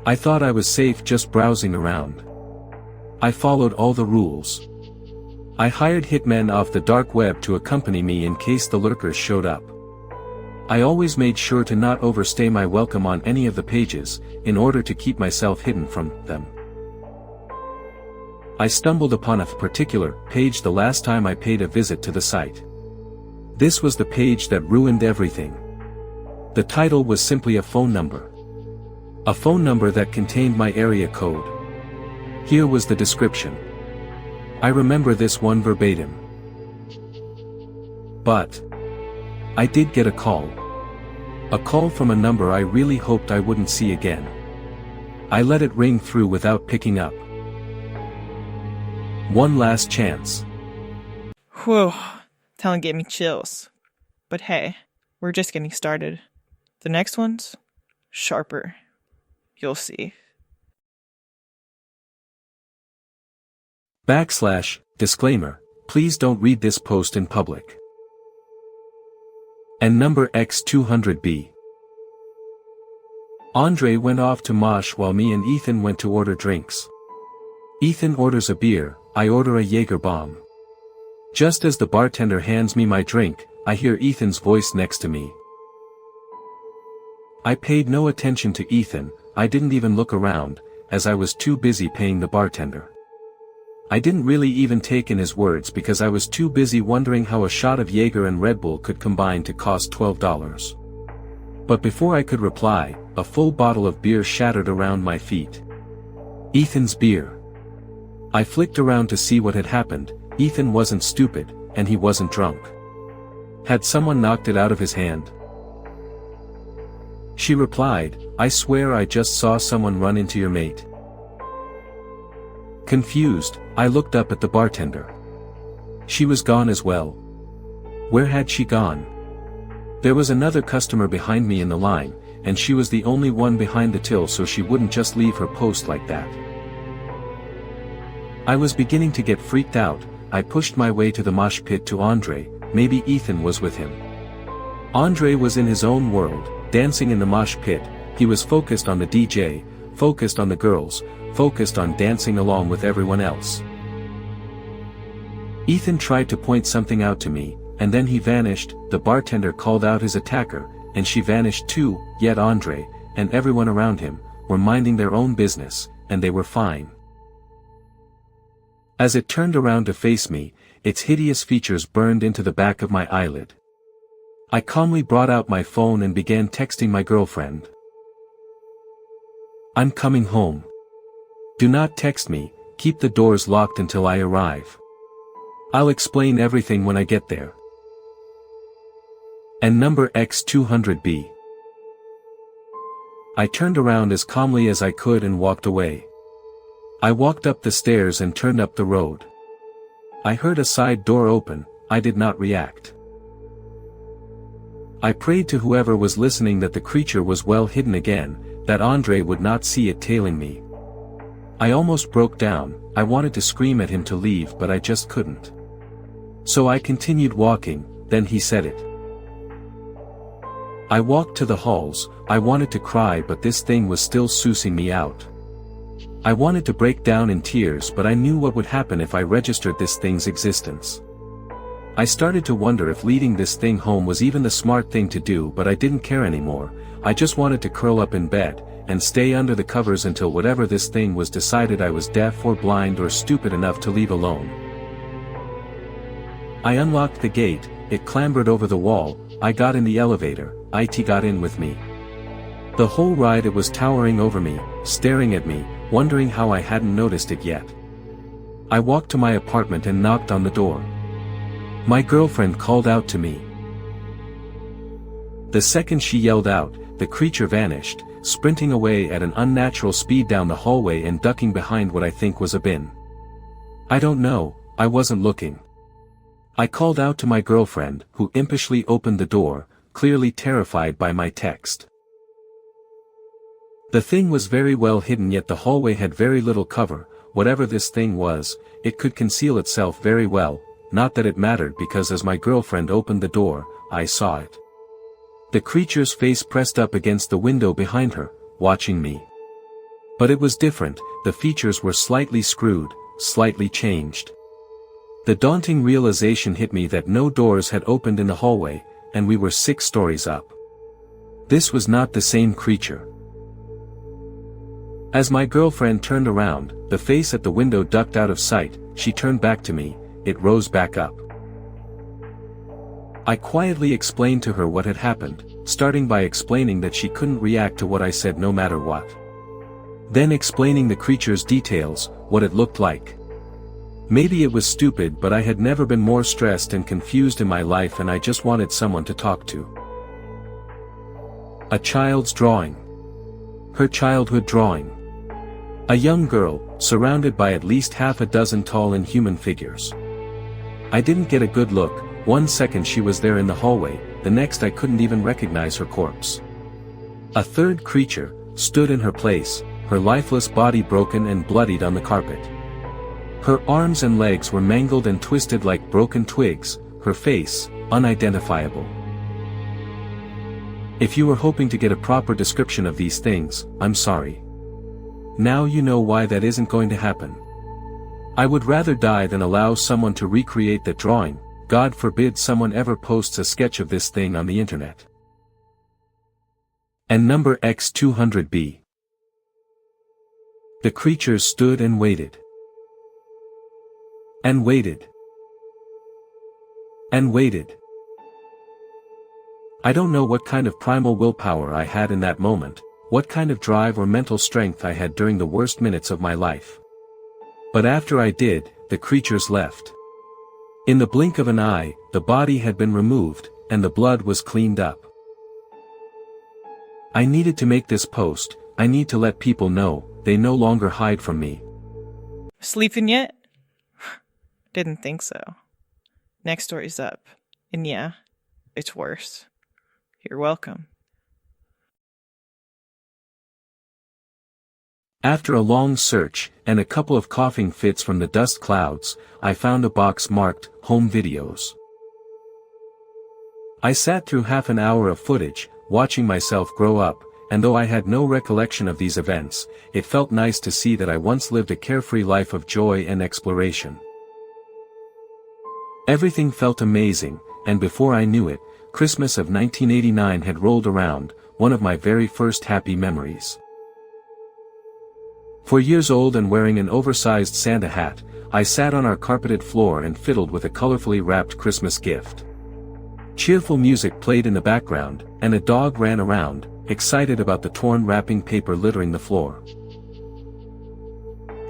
I thought I was safe just browsing around. I followed all the rules. I hired hitmen off the dark web to accompany me in case the lurkers showed up. I always made sure to not overstay my welcome on any of the pages, in order to keep myself hidden from them. I stumbled upon a particular page the last time I paid a visit to the site. This was the page that ruined everything. The title was simply a phone number. A phone number that contained my area code. Here was the description. I remember this one verbatim. But I did get a call. A call from a number I really hoped I wouldn't see again. I let it ring through without picking up. One last chance. Whew, that one gave me chills. But hey, we're just getting started. The next one's sharper. You'll see. /disclaimer, please don't read this post in public. And number X200B. Andre went off to mosh while me and Ethan went to order drinks. Ethan orders a beer, I order a Jaeger bomb. Just as the bartender hands me my drink, I hear Ethan's voice next to me. I paid no attention to Ethan, I didn't even look around, as I was too busy paying the bartender. I didn't really even take in his words because I was too busy wondering how a shot of Jaeger and Red Bull could combine to cost $12. But before I could reply, a full bottle of beer shattered around my feet. Ethan's beer. I flicked around to see what had happened. Ethan wasn't stupid, and he wasn't drunk. Had someone knocked it out of his hand? She replied, I swear I just saw someone run into your mate. Confused, I looked up at the bartender. She was gone as well. Where had she gone? There was another customer behind me in the line, and she was the only one behind the till, so she wouldn't just leave her post like that. I was beginning to get freaked out. I pushed my way to the mosh pit to Andre. Maybe Ethan was with him. Andre was in his own world, dancing in the mosh pit. He was focused on the DJ, focused on the girls, focused on dancing along with everyone else. Ethan tried to point something out to me, and then he vanished. The bartender called out his attacker, and she vanished too, yet Andre, and everyone around him, were minding their own business, and they were fine. As it turned around to face me, its hideous features burned into the back of my eyelid. I calmly brought out my phone and began texting my girlfriend. "I'm coming home. Do not text me, keep the doors locked until I arrive. I'll explain everything when I get there." And number X200B. I turned around as calmly as I could and walked away. I walked up the stairs and turned up the road. I heard a side door open. I did not react. I prayed to whoever was listening that the creature was well hidden again, that Andre would not see it tailing me. I almost broke down. I wanted to scream at him to leave, but I just couldn't. So I continued walking. Then he said it. I walked to the halls. I wanted to cry, but this thing was still sussing me out. I wanted to break down in tears, but I knew what would happen if I registered this thing's existence. I started to wonder if leading this thing home was even the smart thing to do, but I didn't care anymore. I just wanted to curl up in bed, and stay under the covers until whatever this thing was decided I was deaf or blind or stupid enough to leave alone. I unlocked the gate, it clambered over the wall, I got in the elevator, IT got in with me. The whole ride it was towering over me, staring at me, wondering how I hadn't noticed it yet. I walked to my apartment and knocked on the door. My girlfriend called out to me. The second she yelled out, the creature vanished, sprinting away at an unnatural speed down the hallway and ducking behind what I think was a bin. I don't know, I wasn't looking. I called out to my girlfriend, who impishly opened the door, clearly terrified by my text. The thing was very well hidden, yet the hallway had very little cover. Whatever this thing was, it could conceal itself very well, not that it mattered, because as my girlfriend opened the door, I saw it. The creature's face pressed up against the window behind her, watching me. But it was different, the features were slightly screwed, slightly changed. The daunting realization hit me that no doors had opened in the hallway, and we were 6 stories up. This was not the same creature. As my girlfriend turned around, the face at the window ducked out of sight. She turned back to me, it rose back up. I quietly explained to her what had happened, starting by explaining that she couldn't react to what I said no matter what. Then explaining the creature's details, what it looked like. Maybe it was stupid, but I had never been more stressed and confused in my life, and I just wanted someone to talk to. A child's drawing. Her childhood drawing. A young girl, surrounded by at least half a dozen tall inhuman figures. I didn't get a good look. 1 second she was there in the hallway, the next I couldn't even recognize her corpse. A third creature stood in her place, her lifeless body broken and bloodied on the carpet. Her arms and legs were mangled and twisted like broken twigs, her face, unidentifiable. If you were hoping to get a proper description of these things, I'm sorry. Now you know why that isn't going to happen. I would rather die than allow someone to recreate that drawing. God forbid someone ever posts a sketch of this thing on the internet. And number X200B. The creature stood and waited. And waited. And waited. I don't know what kind of primal willpower I had in that moment, what kind of drive or mental strength I had during the worst minutes of my life. But after I did, the creatures left. In the blink of an eye, the body had been removed, and the blood was cleaned up. I needed to make this post. I need to let people know, they no longer hide from me. Sleeping yet? Didn't think so. Next story's up. And yeah, it's worse. You're welcome. After a long search, and a couple of coughing fits from the dust clouds, I found a box marked, Home Videos. I sat through half an hour of footage, watching myself grow up, and though I had no recollection of these events, it felt nice to see that I once lived a carefree life of joy and exploration. Everything felt amazing, and before I knew it, Christmas of 1989 had rolled around, one of my very first happy memories. 4 years old and wearing an oversized Santa hat, I sat on our carpeted floor and fiddled with a colorfully wrapped Christmas gift. Cheerful music played in the background, and a dog ran around, excited about the torn wrapping paper littering the floor.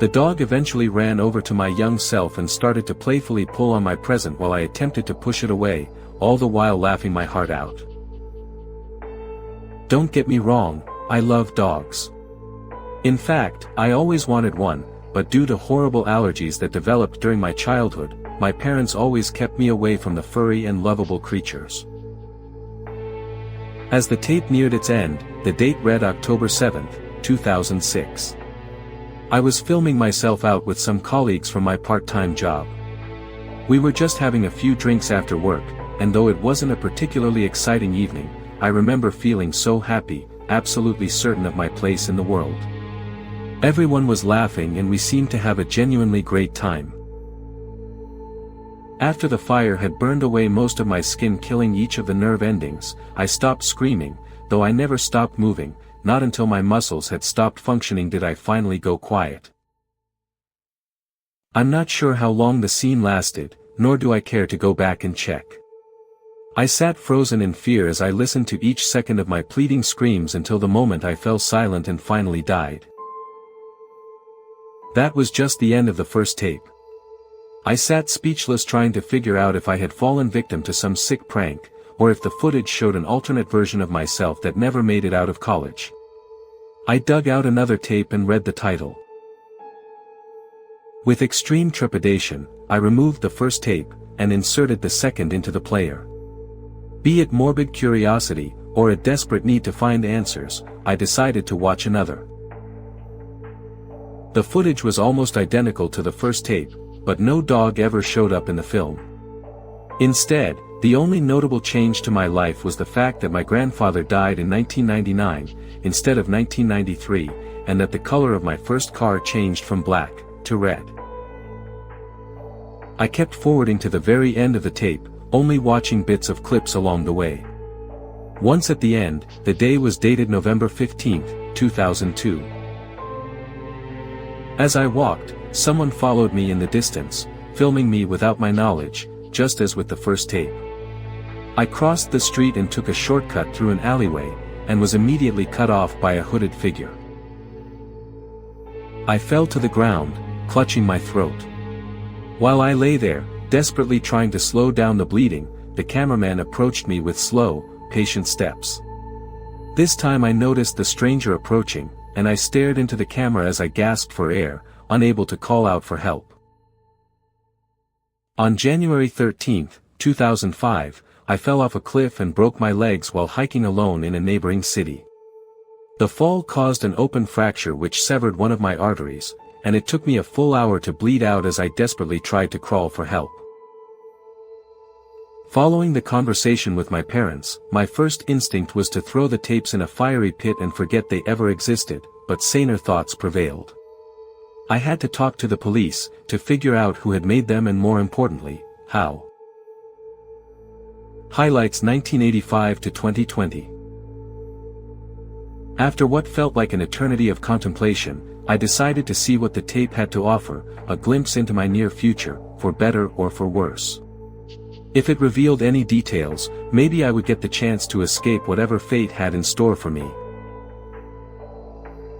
The dog eventually ran over to my young self and started to playfully pull on my present while I attempted to push it away, all the while laughing my heart out. Don't get me wrong, I love dogs. In fact, I always wanted one, but due to horrible allergies that developed during my childhood, my parents always kept me away from the furry and lovable creatures. As the tape neared its end, the date read October 7, 2006. I was filming myself out with some colleagues from my part-time job. We were just having a few drinks after work, and though it wasn't a particularly exciting evening, I remember feeling so happy, absolutely certain of my place in the world. Everyone was laughing and we seemed to have a genuinely great time. After the fire had burned away most of my skin, killing each of the nerve endings, I stopped screaming, though I never stopped moving. Not until my muscles had stopped functioning did I finally go quiet. I'm not sure how long the scene lasted, nor do I care to go back and check. I sat frozen in fear as I listened to each second of my pleading screams until the moment I fell silent and finally died. That was just the end of the first tape. I sat speechless, trying to figure out if I had fallen victim to some sick prank, or if the footage showed an alternate version of myself that never made it out of college. I dug out another tape and read the title. With extreme trepidation, I removed the first tape, and inserted the second into the player. Be it morbid curiosity, or a desperate need to find answers, I decided to watch another. The footage was almost identical to the first tape, but no dog ever showed up in the film. Instead, the only notable change to my life was the fact that my grandfather died in 1999, instead of 1993, and that the color of my first car changed from black to red. I kept forwarding to the very end of the tape, only watching bits of clips along the way. Once at the end, the day was dated November 15, 2002. As I walked, someone followed me in the distance, filming me without my knowledge, just as with the first tape. I crossed the street and took a shortcut through an alleyway, and was immediately cut off by a hooded figure. I fell to the ground, clutching my throat. While I lay there, desperately trying to slow down the bleeding, the cameraman approached me with slow, patient steps. This time I noticed the stranger approaching, and I stared into the camera as I gasped for air, unable to call out for help. On January 13, 2005, I fell off a cliff and broke my legs while hiking alone in a neighboring city. The fall caused an open fracture which severed one of my arteries, and it took me a full hour to bleed out as I desperately tried to crawl for help. Following the conversation with my parents, my first instinct was to throw the tapes in a fiery pit and forget they ever existed, but saner thoughts prevailed. I had to talk to the police, to figure out who had made them and, more importantly, how. Highlights 1985 to 2020. After what felt like an eternity of contemplation, I decided to see what the tape had to offer, a glimpse into my near future, for better or for worse. If it revealed any details, maybe I would get the chance to escape whatever fate had in store for me.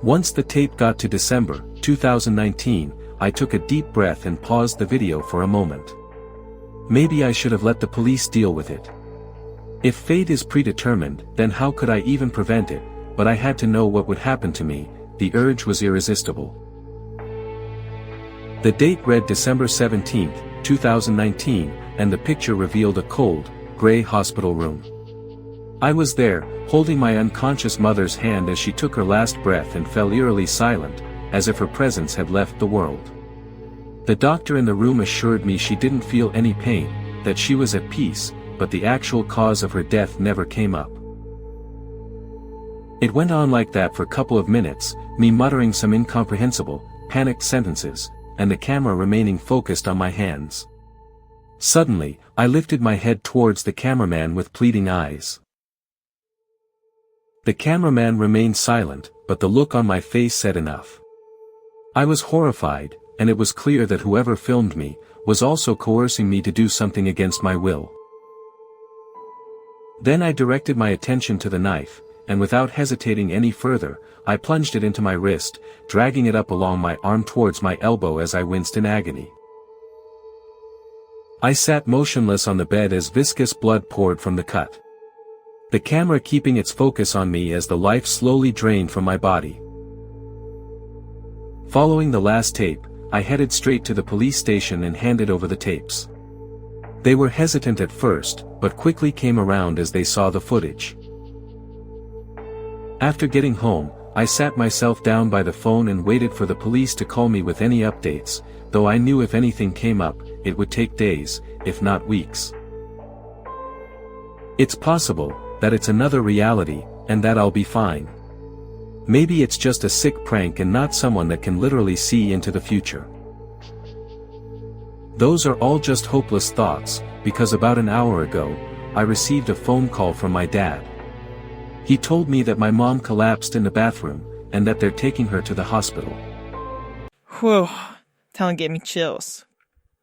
Once the tape got to December 2019, I took a deep breath and paused the video for a moment. Maybe I should have let the police deal with it. If fate is predetermined, then how could I even prevent it? But I had to know what would happen to me. The urge was irresistible. The date read December 17, 2019, and the picture revealed a cold, gray hospital room. I was there, holding my unconscious mother's hand as she took her last breath and fell eerily silent, as if her presence had left the world. The doctor in the room assured me she didn't feel any pain, that she was at peace, but the actual cause of her death never came up. It went on like that for a couple of minutes, me muttering some incomprehensible, panicked sentences, and the camera remaining focused on my hands. Suddenly, I lifted my head towards the cameraman with pleading eyes. The cameraman remained silent, but the look on my face said enough. I was horrified, and it was clear that whoever filmed me was also coercing me to do something against my will. Then I directed my attention to the knife, and without hesitating any further, I plunged it into my wrist, dragging it up along my arm towards my elbow as I winced in agony. I sat motionless on the bed as viscous blood poured from the cut. The camera keeping its focus on me as the life slowly drained from my body. Following the last tape, I headed straight to the police station and handed over the tapes. They were hesitant at first, but quickly came around as they saw the footage. After getting home, I sat myself down by the phone and waited for the police to call me with any updates, though I knew if anything came up, it would take days, if not weeks. It's possible that it's another reality, and that I'll be fine. Maybe it's just a sick prank and not someone that can literally see into the future. Those are all just hopeless thoughts, because about an hour ago, I received a phone call from my dad. He told me that my mom collapsed in the bathroom, and that they're taking her to the hospital. Whew, telling gave me chills.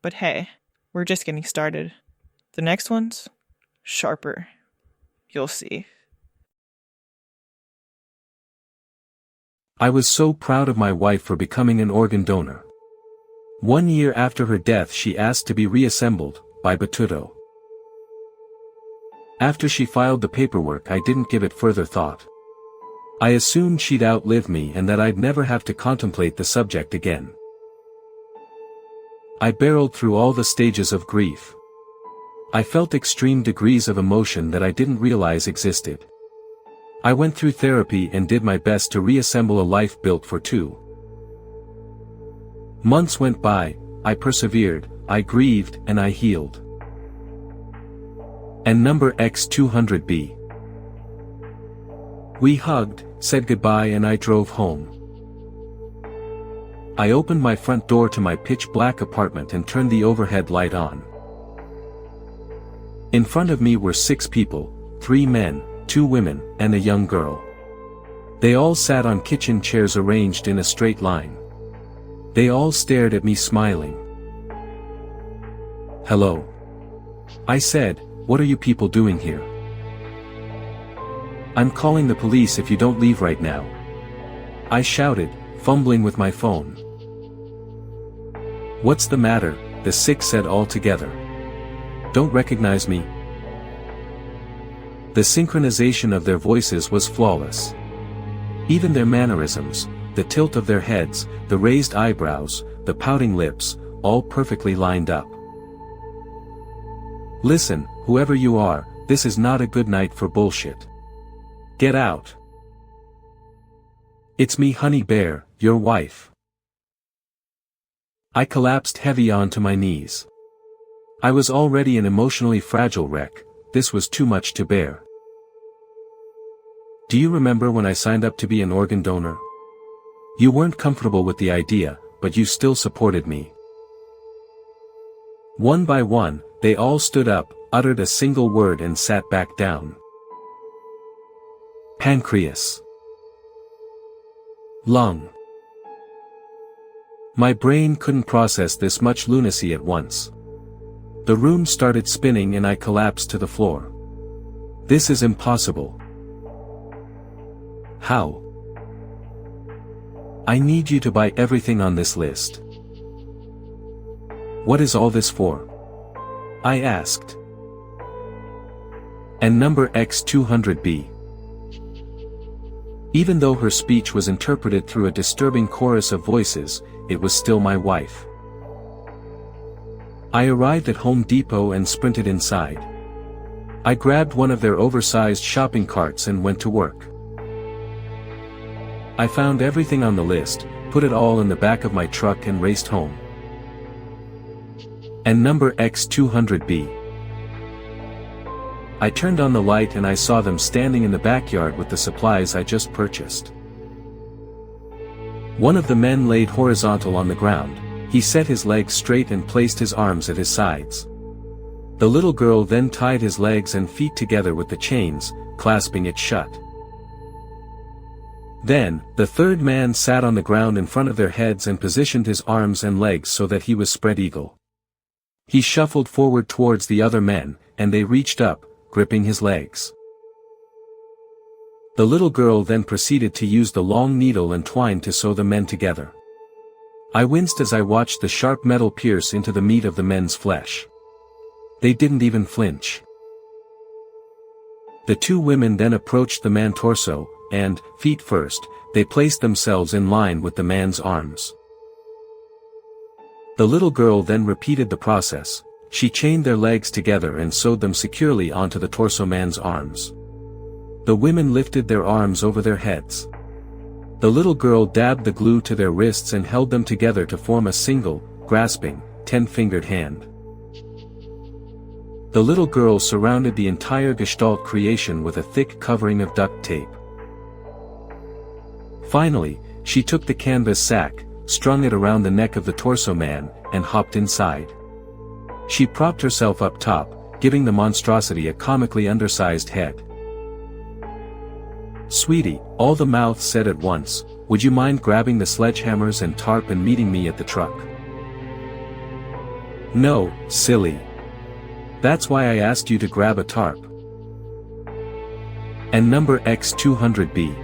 But hey, we're just getting started. The next one's sharper. You'll see. I was so proud of my wife for becoming an organ donor. 1 year after her death she asked to be reassembled, by Batuto. After she filed the paperwork I didn't give it further thought. I assumed she'd outlive me and that I'd never have to contemplate the subject again. I barreled through all the stages of grief. I felt extreme degrees of emotion that I didn't realize existed. I went through therapy and did my best to reassemble a life built for two. Months went by, I persevered, I grieved, and I healed. And number X200B. We hugged, said goodbye, and I drove home. I opened my front door to my pitch-black apartment and turned the overhead light on. In front of me were 6 people, 3 men, 2 women, and a young girl. They all sat on kitchen chairs arranged in a straight line. They all stared at me smiling. "Hello," I said, "what are you people doing here?" "I'm calling the police if you don't leave right now," I shouted, fumbling with my phone. "What's the matter?" the 6 said all together. "Don't recognize me?" The synchronization of their voices was flawless. Even their mannerisms, the tilt of their heads, the raised eyebrows, the pouting lips, all perfectly lined up. "Listen, whoever you are, this is not a good night for bullshit. Get out. It's me, Honey Bear, your wife." I collapsed heavy onto my knees. I was already an emotionally fragile wreck, this was too much to bear. "Do you remember when I signed up to be an organ donor? You weren't comfortable with the idea, but you still supported me." One by one, they all stood up, uttered a single word and sat back down. Pancreas. Lung. My brain couldn't process this much lunacy at once. The room started spinning and I collapsed to the floor. This is impossible. How? I need you to buy everything on this list. What is all this for? I asked. And number X200B. Even though her speech was interpreted through a disturbing chorus of voices, it was still my wife. I arrived at Home Depot and sprinted inside. I grabbed one of their oversized shopping carts and went to work. I found everything on the list, put it all in the back of my truck and raced home. And number X200B. I turned on the light and I saw them standing in the backyard with the supplies I just purchased. One of the men laid horizontal on the ground. He set his legs straight and placed his arms at his sides. The little girl then tied his legs and feet together with the chains, clasping it shut. Then, the third man sat on the ground in front of their heads and positioned his arms and legs so that he was spread eagle. He shuffled forward towards the other men, and they reached up, gripping his legs. The little girl then proceeded to use the long needle and twine to sew the men together. I winced as I watched the sharp metal pierce into the meat of the men's flesh. They didn't even flinch. The two women then approached the man's torso, and, feet first, they placed themselves in line with the man's arms. The little girl then repeated the process. She chained their legs together and sewed them securely onto the torso man's arms. The women lifted their arms over their heads. The little girl dabbed the glue to their wrists and held them together to form a single, grasping, 10-fingered hand. The little girl surrounded the entire gestalt creation with a thick covering of duct tape. Finally, she took the canvas sack, strung it around the neck of the torso man, and hopped inside. She propped herself up top, giving the monstrosity a comically undersized head. "Sweetie," all the mouths said at once, "would you mind grabbing the sledgehammers and tarp and meeting me at the truck?" "No, silly. That's why I asked you to grab a tarp." And number X200B.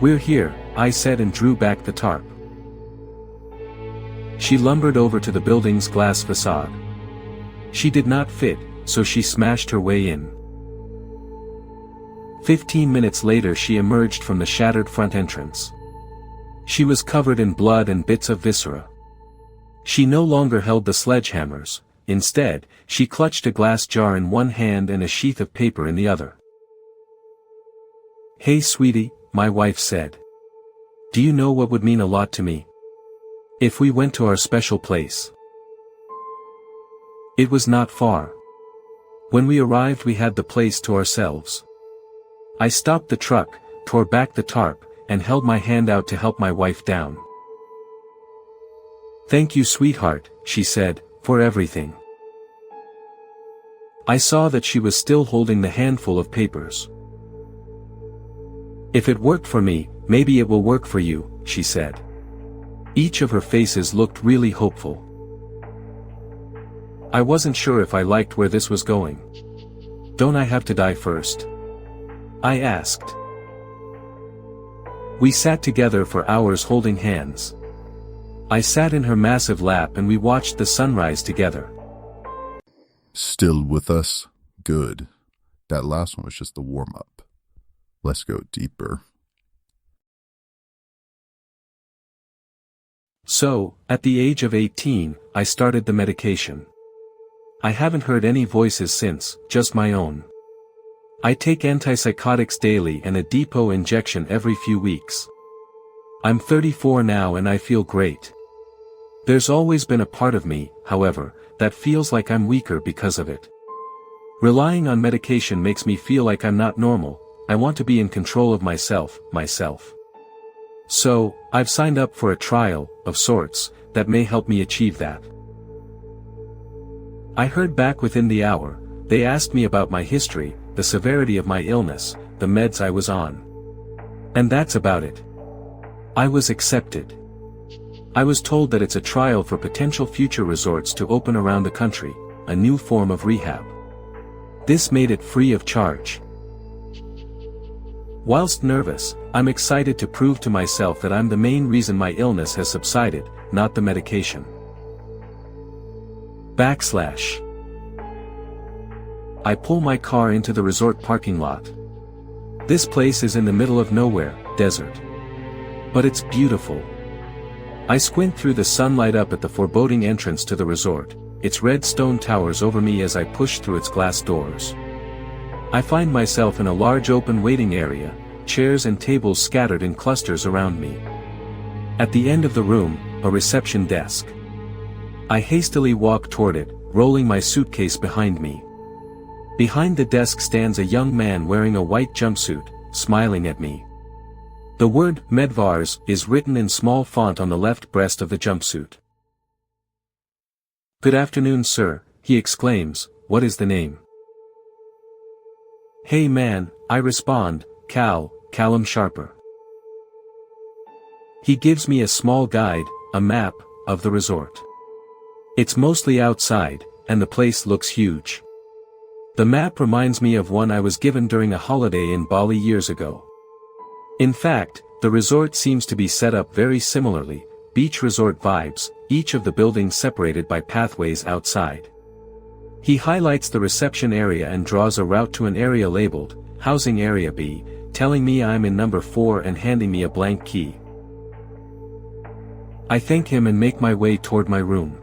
"We're here," I said and drew back the tarp. She lumbered over to the building's glass facade. She did not fit, so she smashed her way in. 15 minutes later she emerged from the shattered front entrance. She was covered in blood and bits of viscera. She no longer held the sledgehammers. Instead, she clutched a glass jar in one hand and a sheath of paper in the other. "Hey sweetie," my wife said. "Do you know what would mean a lot to me? If we went to our special place." It was not far. When we arrived we had the place to ourselves. I stopped the truck, tore back the tarp, and held my hand out to help my wife down. "Thank you sweetheart," she said, "for everything." I saw that she was still holding the handful of papers. "If it worked for me, maybe it will work for you," she said. Each of her faces looked really hopeful. I wasn't sure if I liked where this was going. "Don't I have to die first?" I asked. We sat together for hours holding hands. I sat in her massive lap and we watched the sunrise together. Still with us? Good. That last one was just the warm-up. Let's go deeper. So, at the age of 18, I started the medication. I haven't heard any voices since, just my own. I take antipsychotics daily and a depot injection every few weeks. I'm 34 now and I feel great. There's always been a part of me, however, that feels like I'm weaker because of it. Relying on medication makes me feel like I'm not normal. I want to be in control of myself. So, I've signed up for a trial, of sorts, that may help me achieve that. I heard back within the hour. They asked me about my history, the severity of my illness, the meds I was on. And that's about it. I was accepted. I was told that it's a trial for potential future resorts to open around the country, a new form of rehab. This made it free of charge. Whilst nervous, I'm excited to prove to myself that I'm the main reason my illness has subsided, not the medication. I pull my car into the resort parking lot. This place is in the middle of nowhere, desert. But it's beautiful. I squint through the sunlight up at the foreboding entrance to the resort. Its red stone towers over me as I push through its glass doors. I find myself in a large open waiting area, chairs and tables scattered in clusters around me. At the end of the room, a reception desk. I hastily walk toward it, rolling my suitcase behind me. Behind the desk stands a young man wearing a white jumpsuit, smiling at me. The word Medvars is written in small font on the left breast of the jumpsuit. "Good afternoon, sir," he exclaims. "What is the name?" "Hey man," I respond, Callum Sharper." He gives me a small guide, a map, of the resort. It's mostly outside, and the place looks huge. The map reminds me of one I was given during a holiday in Bali years ago. In fact, the resort seems to be set up very similarly, beach resort vibes, each of the buildings separated by pathways outside. He highlights the reception area and draws a route to an area labeled, Housing Area B, telling me I'm in number 4 and handing me a blank key. I thank him and make my way toward my room.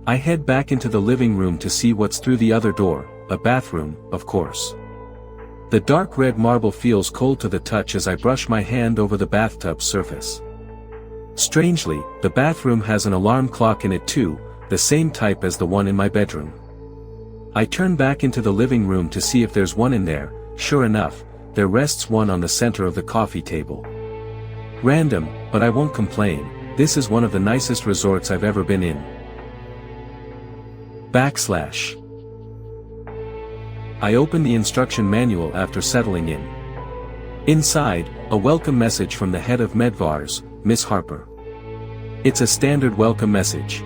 I head back into the living room to see what's through the other door, a bathroom, of course. The dark red marble feels cold to the touch as I brush my hand over the bathtub's surface. Strangely, the bathroom has an alarm clock in it too, the same type as the one in my bedroom. I turn back into the living room to see if there's one in there. Sure enough, there rests one on the center of the coffee table. Random, but I won't complain, this is one of the nicest resorts I've ever been in. / I open the instruction manual after settling in. Inside, a welcome message from the head of Medvars, Miss Harper. It's a standard welcome message.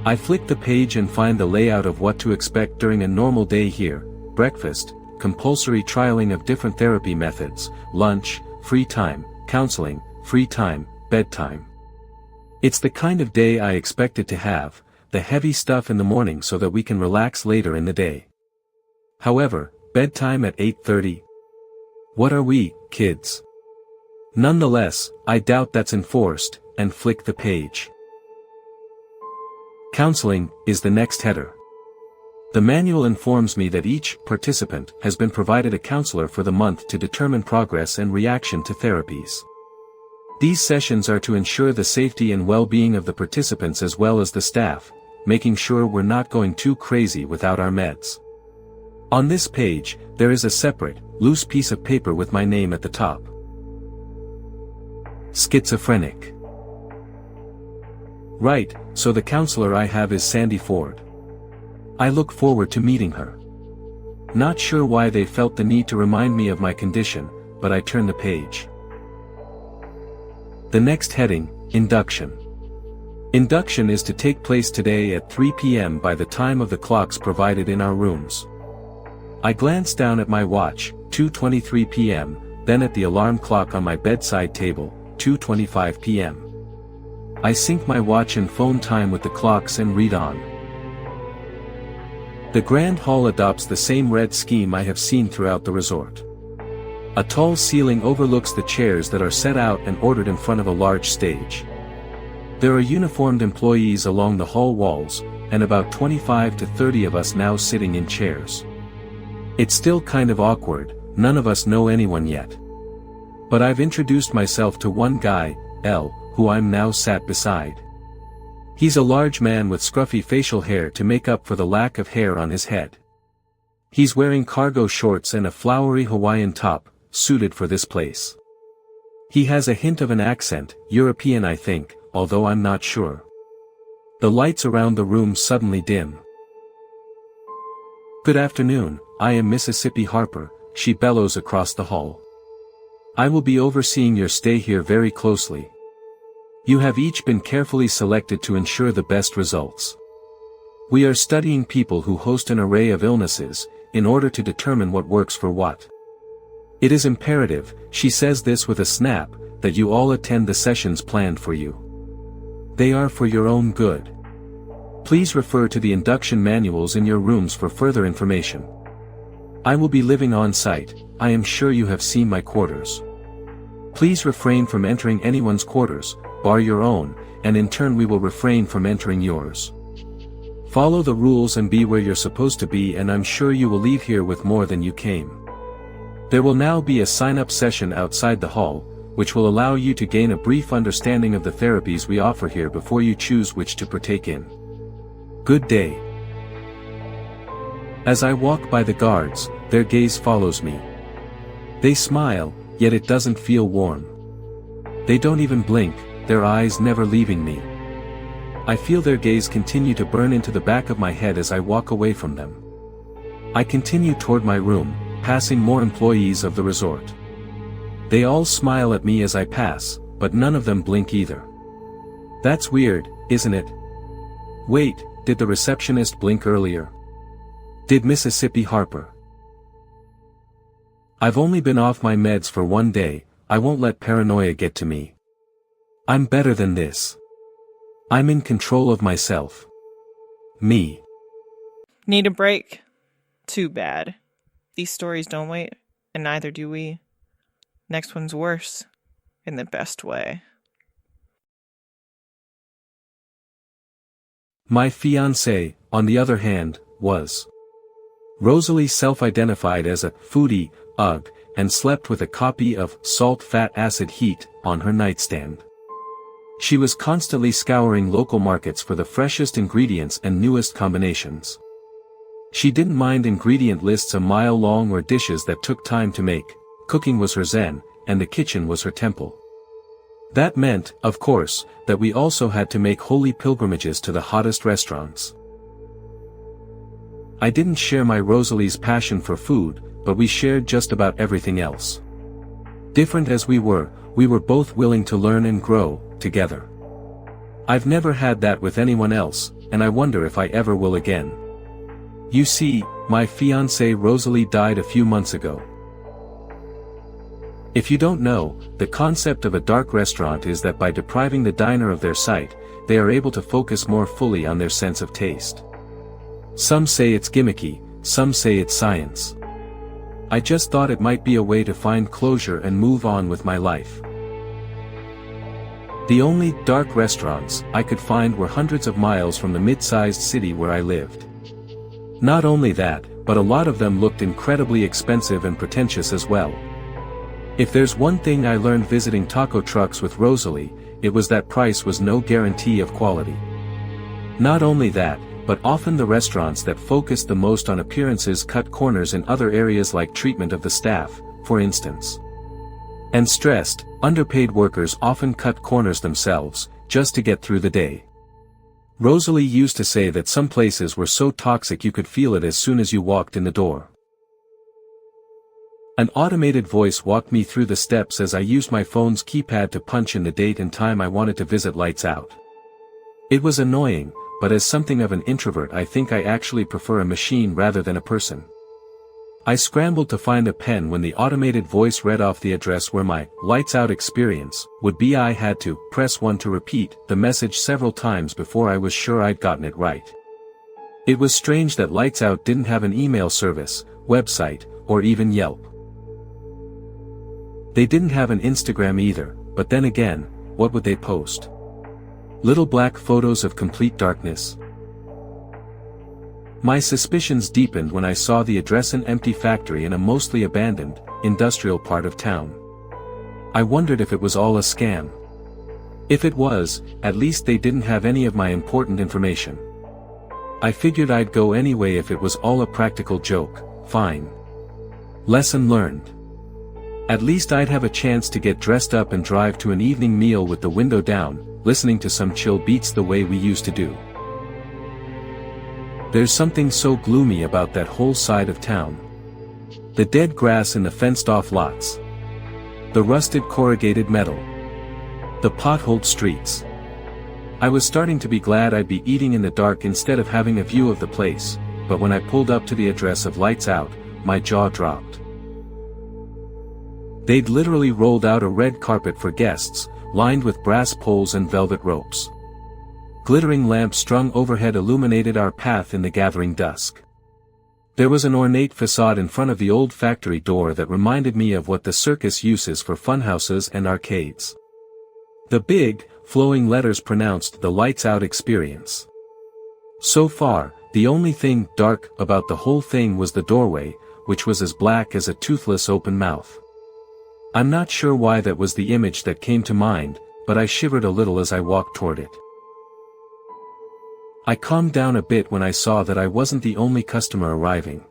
I flick the page and find the layout of what to expect during a normal day here: breakfast, compulsory trialing of different therapy methods, lunch, free time, counseling, free time, bedtime. It's the kind of day I expected to have, the heavy stuff in the morning so that we can relax later in the day. However, bedtime at 8:30? What are we, kids? Nonetheless, I doubt that's enforced, and flick the page. Counseling is the next header. The manual informs me that each participant has been provided a counselor for the month to determine progress and reaction to therapies. These sessions are to ensure the safety and well-being of the participants as well as the staff, making sure we're not going too crazy without our meds. On this page, there is a separate, loose piece of paper with my name at the top. Schizophrenic. Right, so the counselor I have is Sandy Ford. I look forward to meeting her. Not sure why they felt the need to remind me of my condition, but I turn the page. The next heading, Induction. Induction is to take place today at 3 p.m. by the time of the clocks provided in our rooms. I glance down at my watch, 2:23 p.m., then at the alarm clock on my bedside table, 2:25 p.m. I sync my watch and phone time with the clocks and read on. The Grand Hall adopts the same red scheme I have seen throughout the resort. A tall ceiling overlooks the chairs that are set out and ordered in front of a large stage. There are uniformed employees along the hall walls, and about 25 to 30 of us now sitting in chairs. It's still kind of awkward, none of us know anyone yet. But I've introduced myself to one guy, L, who I'm now sat beside. He's a large man with scruffy facial hair to make up for the lack of hair on his head. He's wearing cargo shorts and a flowery Hawaiian top, suited for this place. He has a hint of an accent, European I think, although I'm not sure. The lights around the room suddenly dim. "Good afternoon, I am Mississippi Harper," she bellows across the hall. "I will be overseeing your stay here very closely. You have each been carefully selected to ensure the best results. We are studying people who host an array of illnesses, in order to determine what works for what. It is imperative," she says this with a snap, "that you all attend the sessions planned for you. They are for your own good. Please refer to the induction manuals in your rooms for further information. I will be living on site, I am sure you have seen my quarters. Please refrain from entering anyone's quarters, bar your own, and in turn we will refrain from entering yours. Follow the rules and be where you're supposed to be, and I'm sure you will leave here with more than you came. There will now be a sign-up session outside the hall, which will allow you to gain a brief understanding of the therapies we offer here before you choose which to partake in. Good day. As I walk by the guards, their gaze follows me. They smile, yet it doesn't feel warm. They don't even blink, their eyes never leaving me. I feel their gaze continue to burn into the back of my head as I walk away from them. I continue toward my room, passing more employees of the resort. They all smile at me as I pass, but none of them blink either. That's weird, isn't it? Wait, did the receptionist blink earlier? Did Mississippi Harper? I've only been off my meds for 1 day, I won't let paranoia get to me. I'm better than this. I'm in control of myself. Me. Need a break? Too bad. These stories don't wait, and neither do we. Next one's worse, in the best way. My fiancée, on the other hand, was. Rosalie self-identified as a foodie, ugh, and slept with a copy of Salt Fat Acid Heat on her nightstand. She was constantly scouring local markets for the freshest ingredients and newest combinations. She didn't mind ingredient lists a mile long or dishes that took time to make. Cooking was her zen, and the kitchen was her temple. That meant, of course, that we also had to make holy pilgrimages to the hottest restaurants. I didn't share my Rosalie's passion for food, but we shared just about everything else. Different as we were both willing to learn and grow, together. I've never had that with anyone else, and I wonder if I ever will again. You see, my fiancée Rosalie died a few months ago. If you don't know, the concept of a dark restaurant is that by depriving the diner of their sight, they are able to focus more fully on their sense of taste. Some say it's gimmicky, some say it's science. I just thought it might be a way to find closure and move on with my life. The only dark restaurants I could find were hundreds of miles from the mid-sized city where I lived. Not only that, but a lot of them looked incredibly expensive and pretentious as well. If there's one thing I learned visiting taco trucks with Rosalie, it was that price was no guarantee of quality. Not only that, but often the restaurants that focused the most on appearances cut corners in other areas like treatment of the staff, for instance. And stressed, underpaid workers often cut corners themselves, just to get through the day. Rosalie used to say that some places were so toxic you could feel it as soon as you walked in the door. An automated voice walked me through the steps as I used my phone's keypad to punch in the date and time I wanted to visit Lights Out. It was annoying, but as something of an introvert I think I actually prefer a machine rather than a person. I scrambled to find a pen when the automated voice read off the address where my Lights Out experience would be. I had to press 1 to repeat the message several times before I was sure I'd gotten it right. It was strange that Lights Out didn't have an email service, website, or even Yelp. They didn't have an Instagram either, but then again, what would they post? Little black photos of complete darkness? My suspicions deepened when I saw the address: an empty factory in a mostly abandoned, industrial part of town. I wondered if it was all a scam. If it was, at least they didn't have any of my important information. I figured I'd go anyway if it was all a practical joke. Fine. Lesson learned. At least I'd have a chance to get dressed up and drive to an evening meal with the window down, listening to some chill beats the way we used to do. There's something so gloomy about that whole side of town. The dead grass in the fenced-off lots. The rusted corrugated metal. The potholed streets. I was starting to be glad I'd be eating in the dark instead of having a view of the place, but when I pulled up to the address of Lights Out, my jaw dropped. They'd literally rolled out a red carpet for guests, lined with brass poles and velvet ropes. Glittering lamps strung overhead illuminated our path in the gathering dusk. There was an ornate facade in front of the old factory door that reminded me of what the circus uses for funhouses and arcades. The big, flowing letters pronounced the Lights Out experience. So far, the only thing dark about the whole thing was the doorway, which was as black as a toothless open mouth. I'm not sure why that was the image that came to mind, but I shivered a little as I walked toward it. I calmed down a bit when I saw that I wasn't the only customer arriving.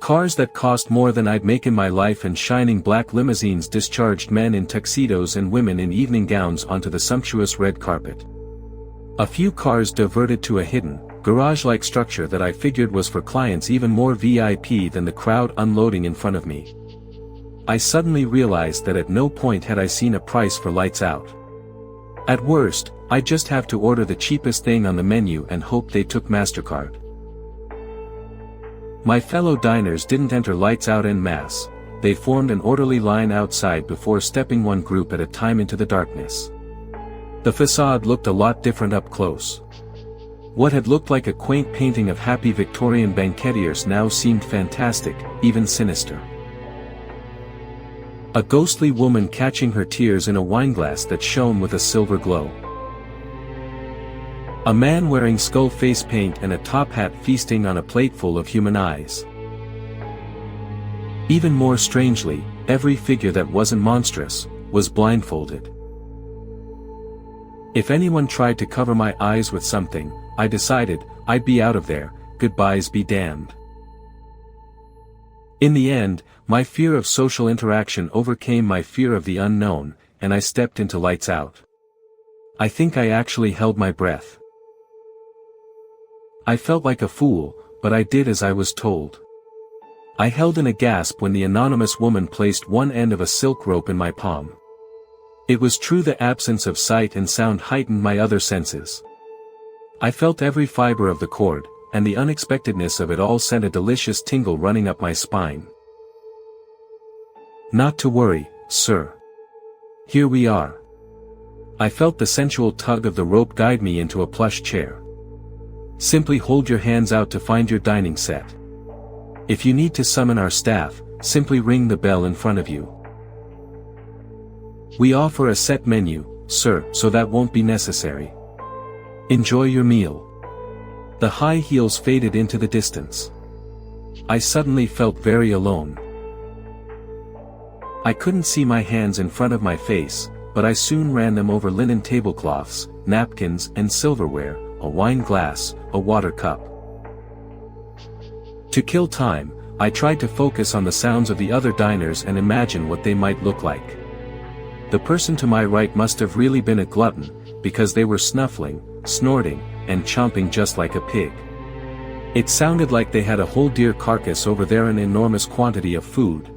Cars that cost more than I'd make in my life and shining black limousines discharged men in tuxedos and women in evening gowns onto the sumptuous red carpet. A few cars diverted to a hidden, garage-like structure that I figured was for clients even more VIP than the crowd unloading in front of me. I suddenly realized that at no point had I seen a price for lights out. At worst, I'd just have to order the cheapest thing on the menu and hope they took MasterCard. My fellow diners didn't enter lights out en masse, they formed an orderly line outside before stepping one group at a time into the darkness. The facade looked a lot different up close. What had looked like a quaint painting of happy Victorian banquetiers now seemed fantastic, even sinister. A ghostly woman catching her tears in a wineglass that shone with a silver glow. A man wearing skull face paint and a top hat feasting on a plateful of human eyes. Even more strangely, every figure that wasn't monstrous, was blindfolded. If anyone tried to cover my eyes with something, I decided, I'd be out of there, goodbyes be damned. In the end, my fear of social interaction overcame my fear of the unknown, and I stepped into lights out. I think I actually held my breath. I felt like a fool, but I did as I was told. I held in a gasp when the anonymous woman placed one end of a silk rope in my palm. It was true the absence of sight and sound heightened my other senses. I felt every fiber of the cord, and the unexpectedness of it all sent a delicious tingle running up my spine. Not to worry, sir. Here we are. I felt the sensual tug of the rope guide me into a plush chair. Simply hold your hands out to find your dining set. If you need to summon our staff, simply ring the bell in front of you. We offer a set menu, sir, so that won't be necessary. Enjoy your meal. The high heels faded into the distance. I suddenly felt very alone. I couldn't see my hands in front of my face, but I soon ran them over linen tablecloths, napkins and silverware, a wine glass, a water cup. To kill time, I tried to focus on the sounds of the other diners and imagine what they might look like. The person to my right must have really been a glutton, because they were snuffling, snorting, and chomping just like a pig. It sounded like they had a whole deer carcass over there, an enormous quantity of food.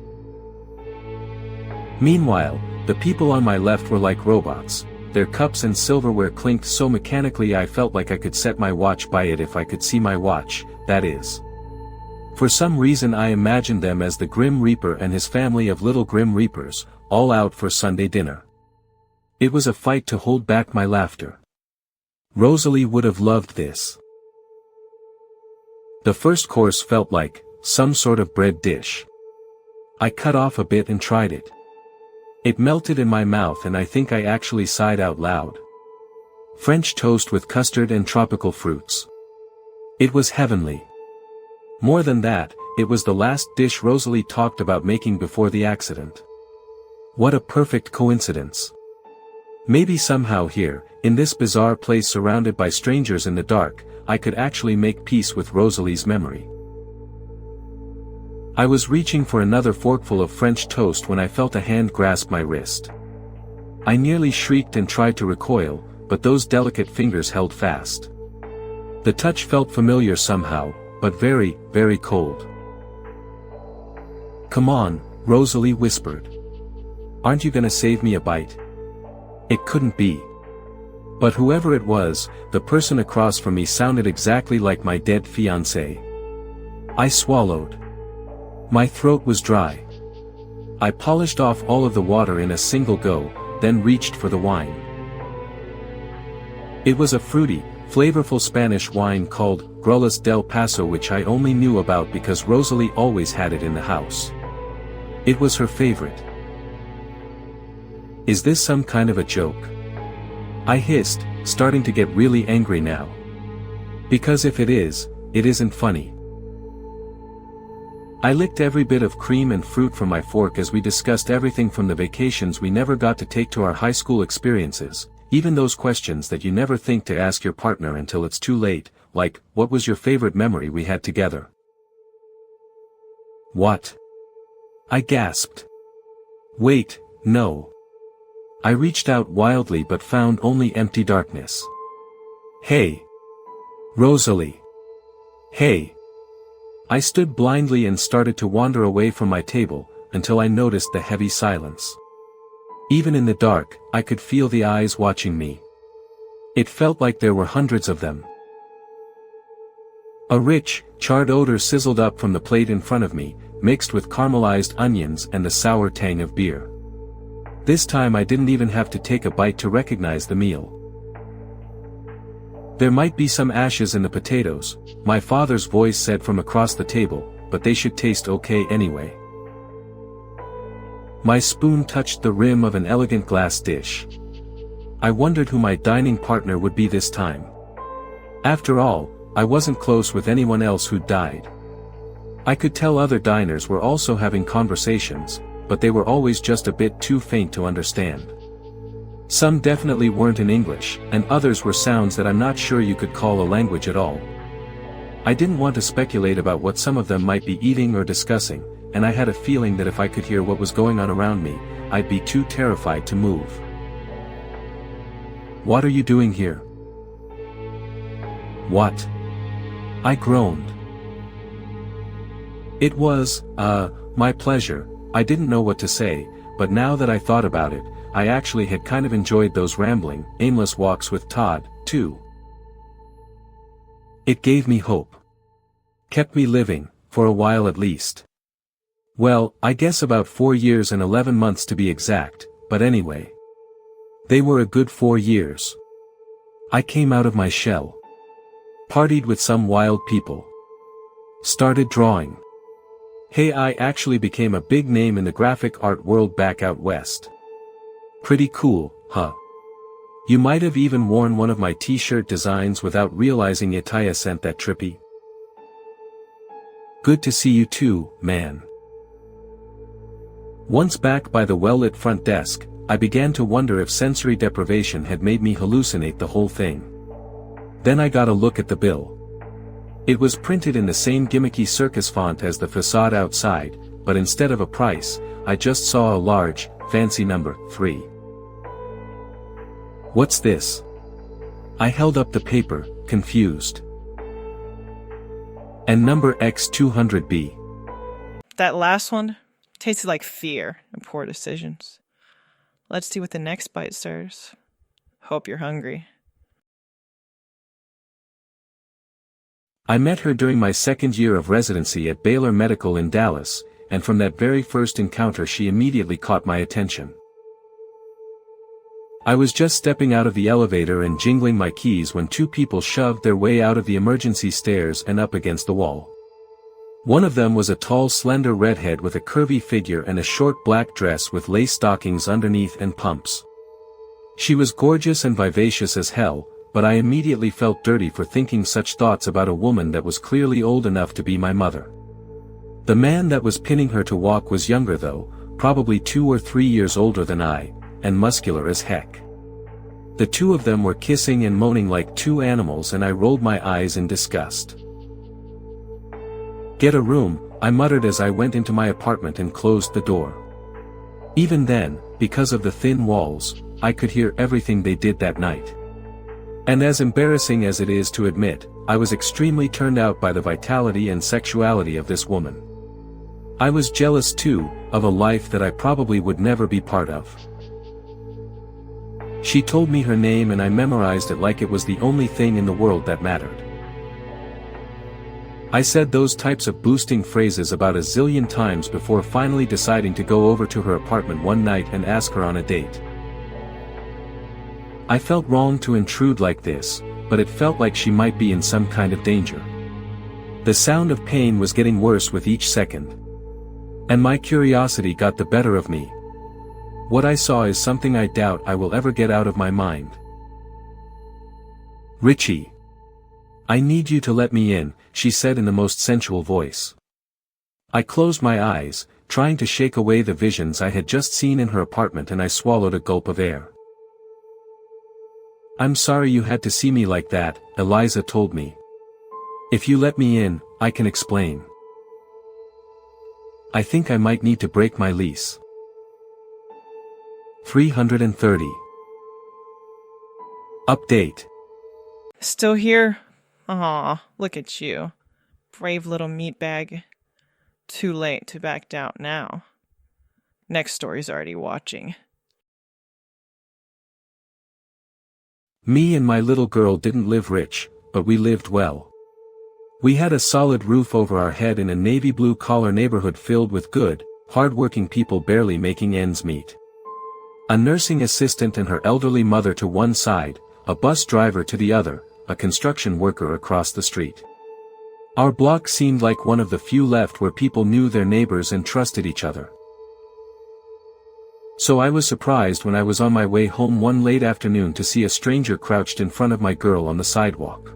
Meanwhile, the people on my left were like robots. Their cups and silverware clinked so mechanically I felt like I could set my watch by it if I could see my watch, that is. For some reason I imagined them as the Grim Reaper and his family of little Grim Reapers, all out for Sunday dinner. It was a fight to hold back my laughter. Rosalie would have loved this. The first course felt like some sort of bread dish. I cut off a bit and tried it. It melted in my mouth and I think I actually sighed out loud. French toast with custard and tropical fruits. It was heavenly. More than that, it was the last dish Rosalie talked about making before the accident. What a perfect coincidence. Maybe somehow here, in this bizarre place surrounded by strangers in the dark, I could actually make peace with Rosalie's memory. I was reaching for another forkful of French toast when I felt a hand grasp my wrist. I nearly shrieked and tried to recoil, but those delicate fingers held fast. The touch felt familiar somehow, but very, very cold. "Come on," Rosalie whispered. "Aren't you gonna save me a bite?" It couldn't be. But whoever it was, the person across from me sounded exactly like my dead fiancé. I swallowed. My throat was dry. I polished off all of the water in a single go, then reached for the wine. It was a fruity, flavorful Spanish wine called Grulas del Paso, which I only knew about because Rosalie always had it in the house. It was her favorite. Is this some kind of a joke? I hissed, starting to get really angry now. Because if it is, it isn't funny. I licked every bit of cream and fruit from my fork as we discussed everything from the vacations we never got to take to our high school experiences, even those questions that you never think to ask your partner until it's too late, like, what was your favorite memory we had together? What? I gasped. Wait, no. I reached out wildly but found only empty darkness. Hey. Rosalie. Hey. I stood blindly and started to wander away from my table, until I noticed the heavy silence. Even in the dark, I could feel the eyes watching me. It felt like there were hundreds of them. A rich, charred odor sizzled up from the plate in front of me, mixed with caramelized onions and the sour tang of beer. This time I didn't even have to take a bite to recognize the meal. There might be some ashes in the potatoes, my father's voice said from across the table, but they should taste okay anyway. My spoon touched the rim of an elegant glass dish. I wondered who my dining partner would be this time. After all, I wasn't close with anyone else who'd died. I could tell other diners were also having conversations, but they were always just a bit too faint to understand. Some definitely weren't in English, and others were sounds that I'm not sure you could call a language at all. I didn't want to speculate about what some of them might be eating or discussing, and I had a feeling that if I could hear what was going on around me, I'd be too terrified to move. What are you doing here? What? I groaned. It was, my pleasure. I didn't know what to say, but now that I thought about it, I actually had kind of enjoyed those rambling, aimless walks with Todd, too. It gave me hope. Kept me living, for a while at least. Well, I guess about 4 years and 11 months to be exact, but anyway. They were a good 4 years. I came out of my shell. Partied with some wild people. Started drawing. Hey, I actually became a big name in the graphic art world back out west. Pretty cool, huh? You might have even worn one of my t-shirt designs without realizing Itaya sent that trippy. Good to see you too, man. Once back by the well-lit front desk, I began to wonder if sensory deprivation had made me hallucinate the whole thing. Then I got a look at the bill. It was printed in the same gimmicky circus font as the facade outside, but instead of a price, I just saw a large, fancy number, 3. What's this? I held up the paper, confused. And number X200B. That last one tasted like fear and poor decisions. Let's see what the next bite stirs. Hope you're hungry. I met her during my second year of residency at Baylor Medical in Dallas, and from that very first encounter she immediately caught my attention. I was just stepping out of the elevator and jingling my keys when 2 people shoved their way out of the emergency stairs and up against the wall. One of them was a tall, slender redhead with a curvy figure and a short black dress with lace stockings underneath and pumps. She was gorgeous and vivacious as hell, but I immediately felt dirty for thinking such thoughts about a woman that was clearly old enough to be my mother. The man that was pinning her to walk was younger though, probably 2 or 3 years older than I, and muscular as heck. The 2 of them were kissing and moaning like 2 animals and I rolled my eyes in disgust. Get a room, I muttered as I went into my apartment and closed the door. Even then, because of the thin walls, I could hear everything they did that night. And as embarrassing as it is to admit, I was extremely turned out by the vitality and sexuality of this woman. I was jealous too, of a life that I probably would never be part of. She told me her name and I memorized it like it was the only thing in the world that mattered. I said those types of boosting phrases about a zillion times before finally deciding to go over to her apartment one night and ask her on a date. I felt wrong to intrude like this, but it felt like she might be in some kind of danger. The sound of pain was getting worse with each second. And my curiosity got the better of me. What I saw is something I doubt I will ever get out of my mind. Richie. I need you to let me in, she said in the most sensual voice. I closed my eyes, trying to shake away the visions I had just seen in her apartment, and I swallowed a gulp of air. "I'm sorry you had to see me like that," Eliza told me. "If you let me in, I can explain. I think I might need to break my lease." 330. Update. Still here? Aw, look at you. Brave little meatbag. Too late to back out now. Next story's already watching. Me and my little girl didn't live rich, but we lived well. We had a solid roof over our head in a navy blue collar neighborhood filled with good, hard-working people barely making ends meet. A nursing assistant and her elderly mother to one side, a bus driver to the other, a construction worker across the street. Our block seemed like one of the few left where people knew their neighbors and trusted each other. So I was surprised when I was on my way home one late afternoon to see a stranger crouched in front of my girl on the sidewalk.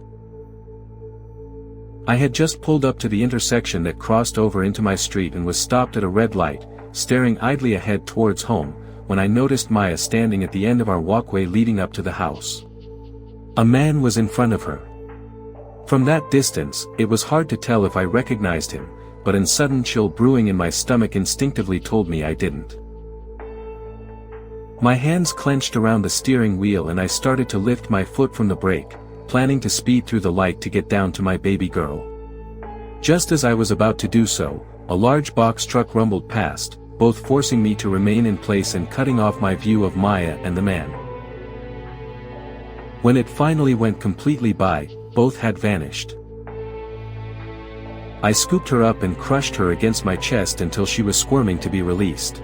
I had just pulled up to the intersection that crossed over into my street and was stopped at a red light, staring idly ahead towards home, when I noticed Maya standing at the end of our walkway leading up to the house. A man was in front of her. From that distance, it was hard to tell if I recognized him, but a sudden chill brewing in my stomach instinctively told me I didn't. My hands clenched around the steering wheel and I started to lift my foot from the brake, planning to speed through the light to get down to my baby girl. Just as I was about to do so, a large box truck rumbled past, both forcing me to remain in place and cutting off my view of Maya and the man. When it finally went completely by, both had vanished. I scooped her up and crushed her against my chest until she was squirming to be released.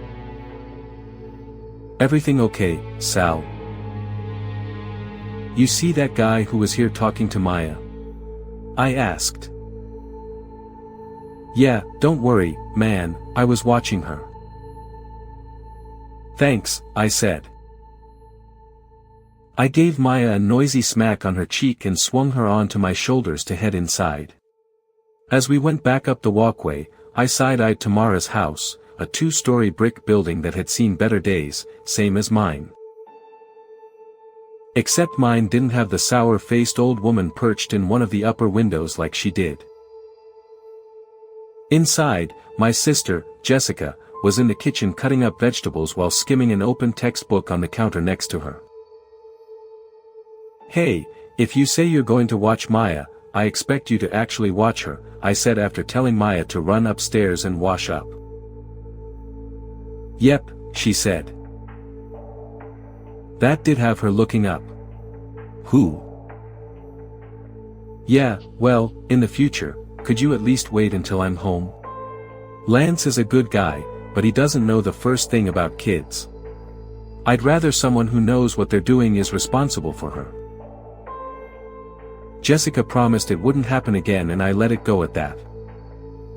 "Everything okay, Sal? You see that guy who was here talking to Maya?" I asked. "Yeah, don't worry, man, I was watching her." "Thanks," I said. I gave Maya a noisy smack on her cheek and swung her onto my shoulders to head inside. As we went back up the walkway, I side-eyed Tamara's house, a 2-story brick building that had seen better days, same as mine. Except mine didn't have the sour-faced old woman perched in one of the upper windows like she did. Inside, my sister, Jessica, was in the kitchen cutting up vegetables while skimming an open textbook on the counter next to her. "Hey, if you say you're going to watch Maya, I expect you to actually watch her," I said after telling Maya to run upstairs and wash up. "Yep," she said. That did have her looking up. "Who?" "Yeah, well, in the future, could you at least wait until I'm home? Lance is a good guy, but he doesn't know the first thing about kids. I'd rather someone who knows what they're doing is responsible for her." Jessica promised it wouldn't happen again and I let it go at that.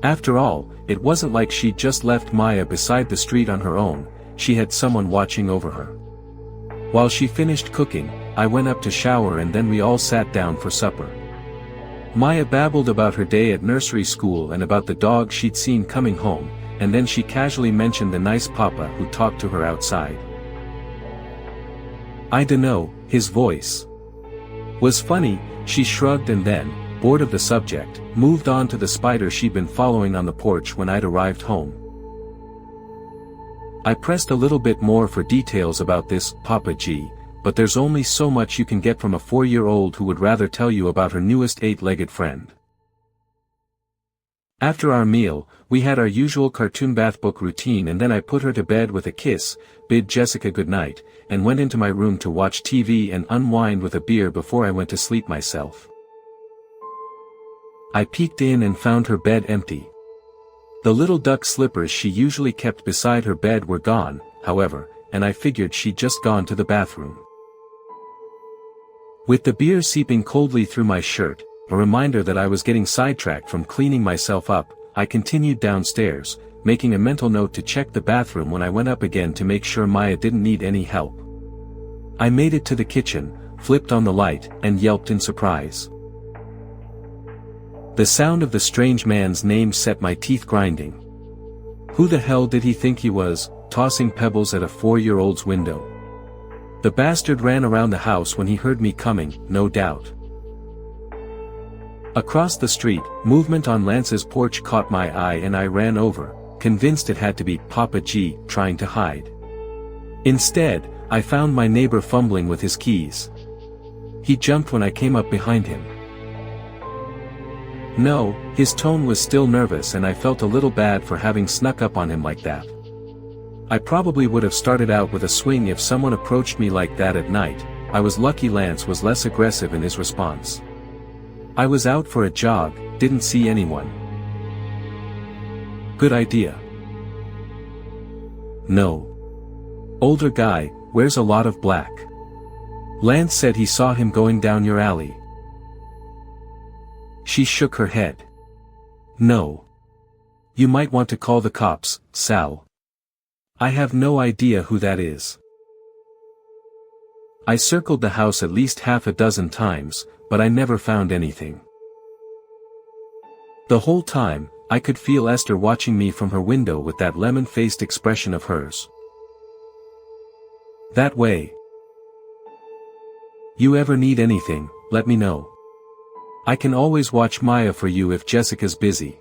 After all, it wasn't like she'd just left Maya beside the street on her own, she had someone watching over her. While she finished cooking, I went up to shower and then we all sat down for supper. Maya babbled about her day at nursery school and about the dog she'd seen coming home, and then she casually mentioned the nice papa who talked to her outside. "I dunno, his voice was funny," she shrugged and then, bored of the subject, moved on to the spider she'd been following on the porch when I'd arrived home. I pressed a little bit more for details about this Papa G, but there's only so much you can get from a 4-year-old who would rather tell you about her newest 8-legged friend. After our meal, we had our usual cartoon bath book routine and then I put her to bed with a kiss, bid Jessica goodnight, and went into my room to watch TV and unwind with a beer before I went to sleep myself. I peeked in and found her bed empty. The little duck slippers she usually kept beside her bed were gone, however, and I figured she'd just gone to the bathroom. With the beer seeping coldly through my shirt, a reminder that I was getting sidetracked from cleaning myself up, I continued downstairs, making a mental note to check the bathroom when I went up again to make sure Maya didn't need any help. I made it to the kitchen, flipped on the light, and yelped in surprise. The sound of the strange man's name set my teeth grinding. Who the hell did he think he was, tossing pebbles at a 4-year-old's window? The bastard ran around the house when he heard me coming, no doubt. Across the street, movement on Lance's porch caught my eye and I ran over, convinced it had to be Papa G trying to hide. Instead, I found my neighbor fumbling with his keys. He jumped when I came up behind him. No, his tone was still nervous and I felt a little bad for having snuck up on him like that. I probably would have started out with a swing if someone approached me like that at night. I was lucky Lance was less aggressive in his response. I was out for a jog, didn't see anyone. Good idea. No. Older guy, wears a lot of black. Lance said he saw him going down your alley. She shook her head. No. You might want to call the cops, Sal. I have no idea who that is. I circled the house at least half a dozen times, but I never found anything. The whole time, I could feel Esther watching me from her window with that lemon-faced expression of hers. That way. You ever need anything, let me know. I can always watch Maya for you if Jessica's busy.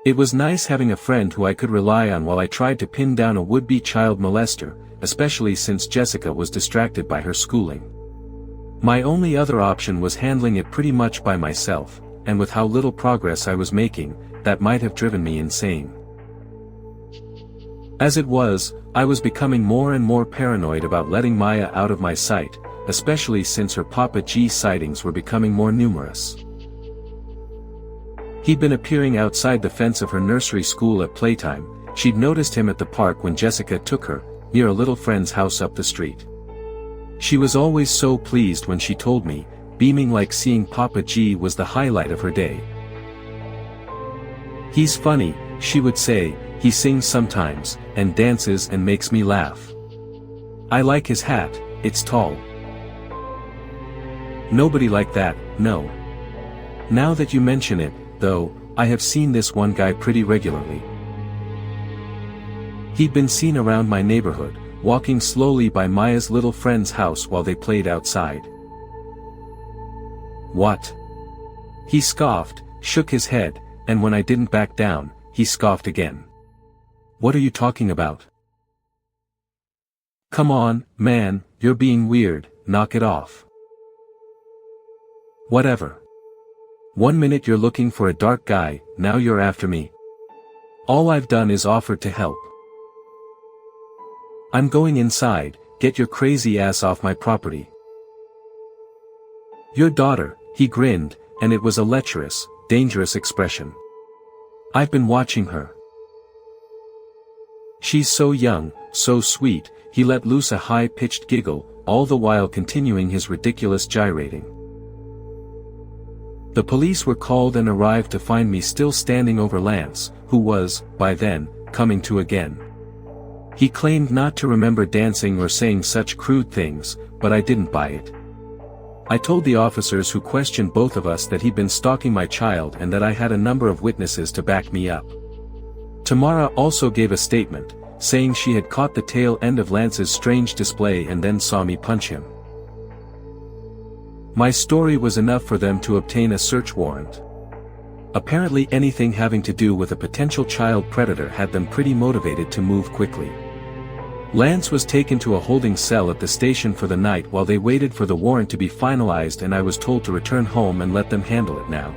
It was nice having a friend who I could rely on while I tried to pin down a would-be child molester, especially since Jessica was distracted by her schooling. My only other option was handling it pretty much by myself, and with how little progress I was making, that might have driven me insane. As it was, I was becoming more and more paranoid about letting Maya out of my sight, especially since her Papa G sightings were becoming more numerous. He'd been appearing outside the fence of her nursery school at playtime. She'd noticed him at the park when Jessica took her, near a little friend's house up the street. She was always so pleased when she told me, beaming like seeing Papa G was the highlight of her day. He's funny, she would say, he sings sometimes, and dances and makes me laugh. I like his hat, it's tall. Nobody like that, no. Now that you mention it, though, I have seen this one guy pretty regularly. He'd been seen around my neighborhood, walking slowly by Maya's little friend's house while they played outside. What? He scoffed, shook his head, and when I didn't back down, he scoffed again. What are you talking about? Come on, man, you're being weird, knock it off. Whatever. 1 minute you're looking for a dark guy, now you're after me. All I've done is offered to help. I'm going inside, get your crazy ass off my property. Your daughter, he grinned, and it was a lecherous, dangerous expression. I've been watching her. She's so young, so sweet, he let loose a high-pitched giggle, all the while continuing his ridiculous gyrating. The police were called and arrived to find me still standing over Lance, who was, by then, coming to again. He claimed not to remember dancing or saying such crude things, but I didn't buy it. I told the officers who questioned both of us that he'd been stalking my child and that I had a number of witnesses to back me up. Tamara also gave a statement, saying she had caught the tail end of Lance's strange display and then saw me punch him. My story was enough for them to obtain a search warrant. Apparently anything having to do with a potential child predator had them pretty motivated to move quickly. Lance was taken to a holding cell at the station for the night while they waited for the warrant to be finalized, and I was told to return home and let them handle it now.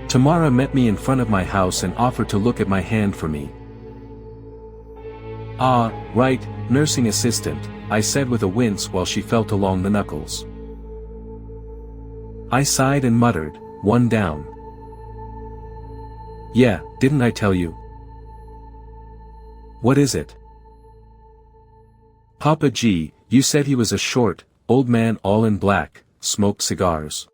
Tamara met me in front of my house and offered to look at my hand for me. Ah, right, nursing assistant, I said with a wince while she felt along the knuckles. I sighed and muttered, one down. Yeah, didn't I tell you? What is it? Papa G, you said he was a short, old man all in black, smoked cigars.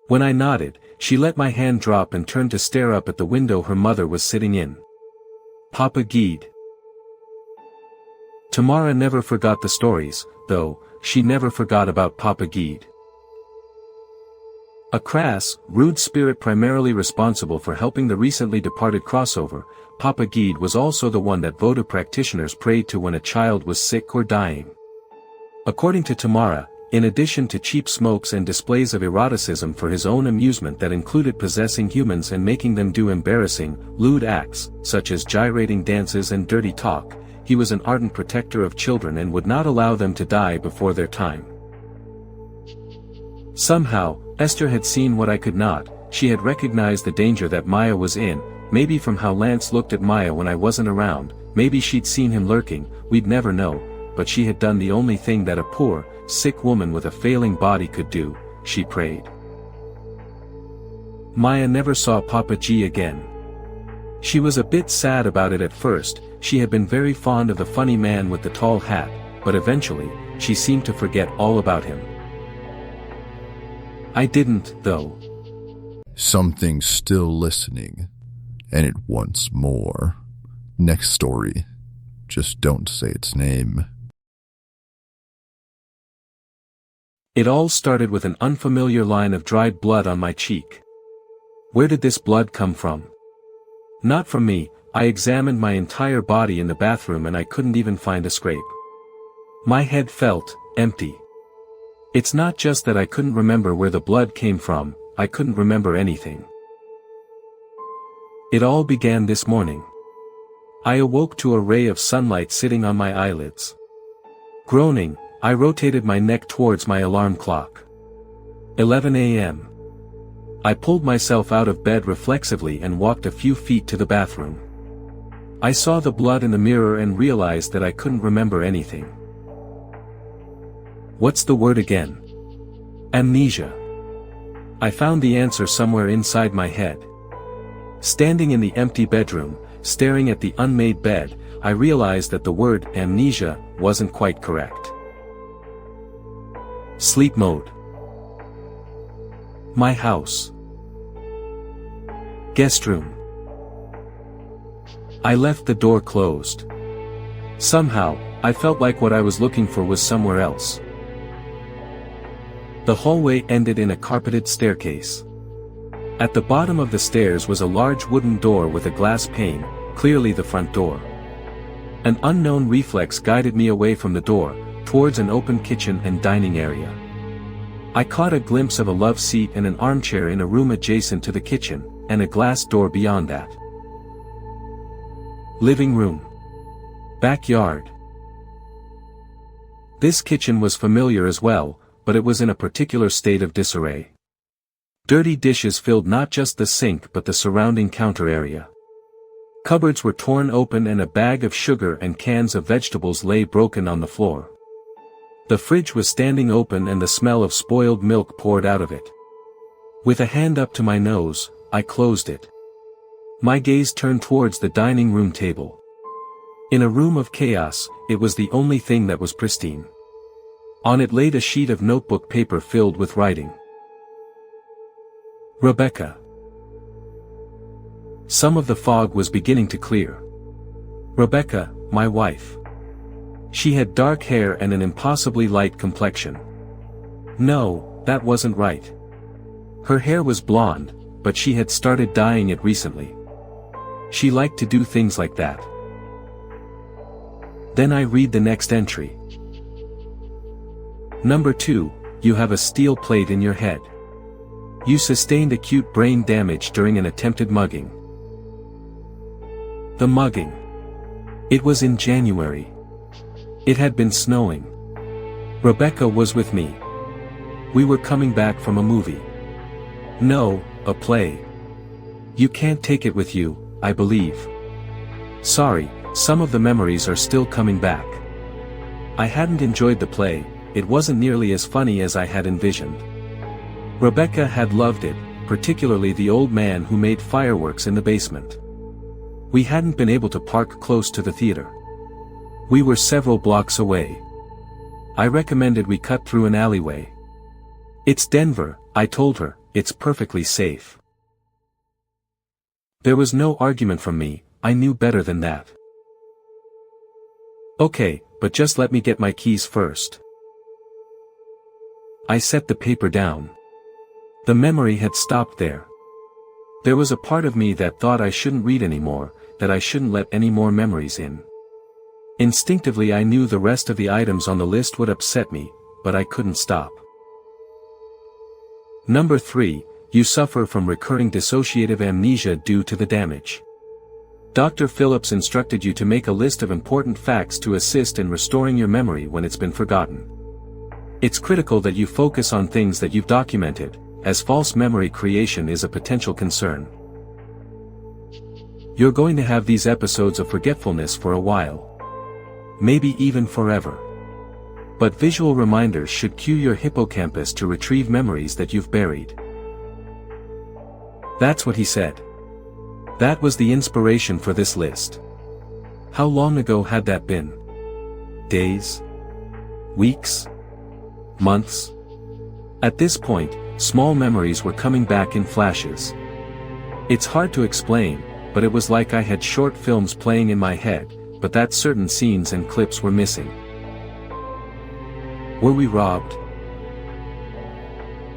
When I nodded, she let my hand drop and turned to stare up at the window her mother was sitting in. Papa Geed. Tamara never forgot the stories, though, she never forgot about Papa Geed. A crass, rude spirit primarily responsible for helping the recently departed crossover, Papa Gede was also the one that voodoo practitioners prayed to when a child was sick or dying. According to Tamara, in addition to cheap smokes and displays of eroticism for his own amusement that included possessing humans and making them do embarrassing, lewd acts, such as gyrating dances and dirty talk, he was an ardent protector of children and would not allow them to die before their time. Somehow, Esther had seen what I could not. She had recognized the danger that Maya was in, maybe from how Lance looked at Maya when I wasn't around, maybe she'd seen him lurking, we'd never know, but she had done the only thing that a poor, sick woman with a failing body could do, she prayed. Maya never saw Papa G again. She was a bit sad about it at first. She had been very fond of the funny man with the tall hat, but eventually, she seemed to forget all about him. I didn't, though. Something's still listening, and it wants more. Next story. Just don't say its name. It all started with an unfamiliar line of dried blood on my cheek. Where did this blood come from? Not from me. I examined my entire body in the bathroom and I couldn't even find a scrape. My head felt empty. It's not just that I couldn't remember where the blood came from, I couldn't remember anything. It all began this morning. I awoke to a ray of sunlight sitting on my eyelids. Groaning, I rotated my neck towards my alarm clock. 11 a.m. I pulled myself out of bed reflexively and walked a few feet to the bathroom. I saw the blood in the mirror and realized that I couldn't remember anything. What's the word again? Amnesia. I found the answer somewhere inside my head. Standing in the empty bedroom, staring at the unmade bed, I realized that the word amnesia wasn't quite correct. Sleep mode. My house. Guest room. I left the door closed. Somehow, I felt like what I was looking for was somewhere else. The hallway ended in a carpeted staircase. At the bottom of the stairs was a large wooden door with a glass pane, clearly the front door. An unknown reflex guided me away from the door, towards an open kitchen and dining area. I caught a glimpse of a love seat and an armchair in a room adjacent to the kitchen, and a glass door beyond that. Living room. Backyard. This kitchen was familiar as well, but it was in a particular state of disarray. Dirty dishes filled not just the sink but the surrounding counter area. Cupboards were torn open and a bag of sugar and cans of vegetables lay broken on the floor. The fridge was standing open and the smell of spoiled milk poured out of it. With a hand up to my nose, I closed it. My gaze turned towards the dining room table. In a room of chaos, it was the only thing that was pristine. On it laid a sheet of notebook paper filled with writing. Rebecca. Some of the fog was beginning to clear. Rebecca, my wife. She had dark hair and an impossibly light complexion. No, that wasn't right. Her hair was blonde, but she had started dyeing it recently. She liked to do things like that. Then I read the next entry. Number 2, you have a steel plate in your head. You sustained acute brain damage during an attempted mugging. The mugging. It was in January. It had been snowing. Rebecca was with me. We were coming back from a movie. No, a play. You can't take it with you, I believe. Sorry, some of the memories are still coming back. I hadn't enjoyed the play. It wasn't nearly as funny as I had envisioned. Rebecca had loved it, particularly the old man who made fireworks in the basement. We hadn't been able to park close to the theater. We were several blocks away. I recommended we cut through an alleyway. It's Denver, I told her, it's perfectly safe. There was no argument from me, I knew better than that. Okay, but just let me get my keys first. I set the paper down. The memory had stopped there. There was a part of me that thought I shouldn't read anymore, that I shouldn't let any more memories in. Instinctively I knew the rest of the items on the list would upset me, but I couldn't stop. Number 3, you suffer from recurring dissociative amnesia due to the damage. Dr. Phillips instructed you to make a list of important facts to assist in restoring your memory when it's been forgotten. It's critical that you focus on things that you've documented, as false memory creation is a potential concern. You're going to have these episodes of forgetfulness for a while. Maybe even forever. But visual reminders should cue your hippocampus to retrieve memories that you've buried. That's what he said. That was the inspiration for this list. How long ago had that been? Days? Weeks? Months? At this point, small memories were coming back in flashes. It's hard to explain, but it was like I had short films playing in my head, but that certain scenes and clips were missing. Were we robbed?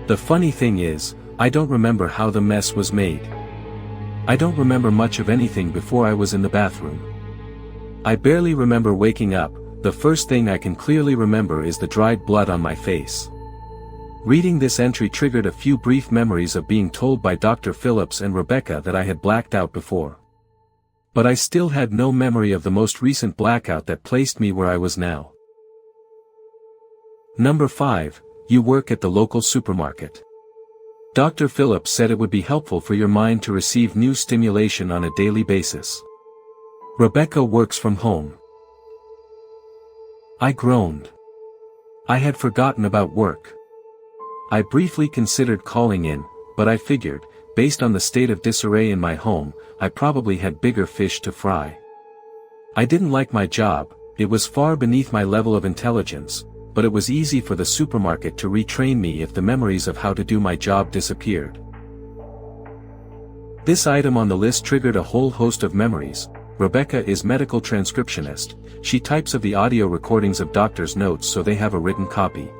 The funny thing is, I don't remember how the mess was made. I don't remember much of anything before I was in the bathroom. I barely remember waking up. The first thing I can clearly remember is the dried blood on my face. Reading this entry triggered a few brief memories of being told by Dr. Phillips and Rebecca that I had blacked out before. But I still had no memory of the most recent blackout that placed me where I was now. Number 5, you work at the local supermarket. Dr. Phillips said it would be helpful for your mind to receive new stimulation on a daily basis. Rebecca works from home. I groaned. I had forgotten about work. I briefly considered calling in, but I figured, based on the state of disarray in my home, I probably had bigger fish to fry. I didn't like my job, it was far beneath my level of intelligence, but it was easy for the supermarket to retrain me if the memories of how to do my job disappeared. This item on the list triggered a whole host of memories. Rebecca is medical transcriptionist. She types of the audio recordings of doctors' notes so they have a written copy.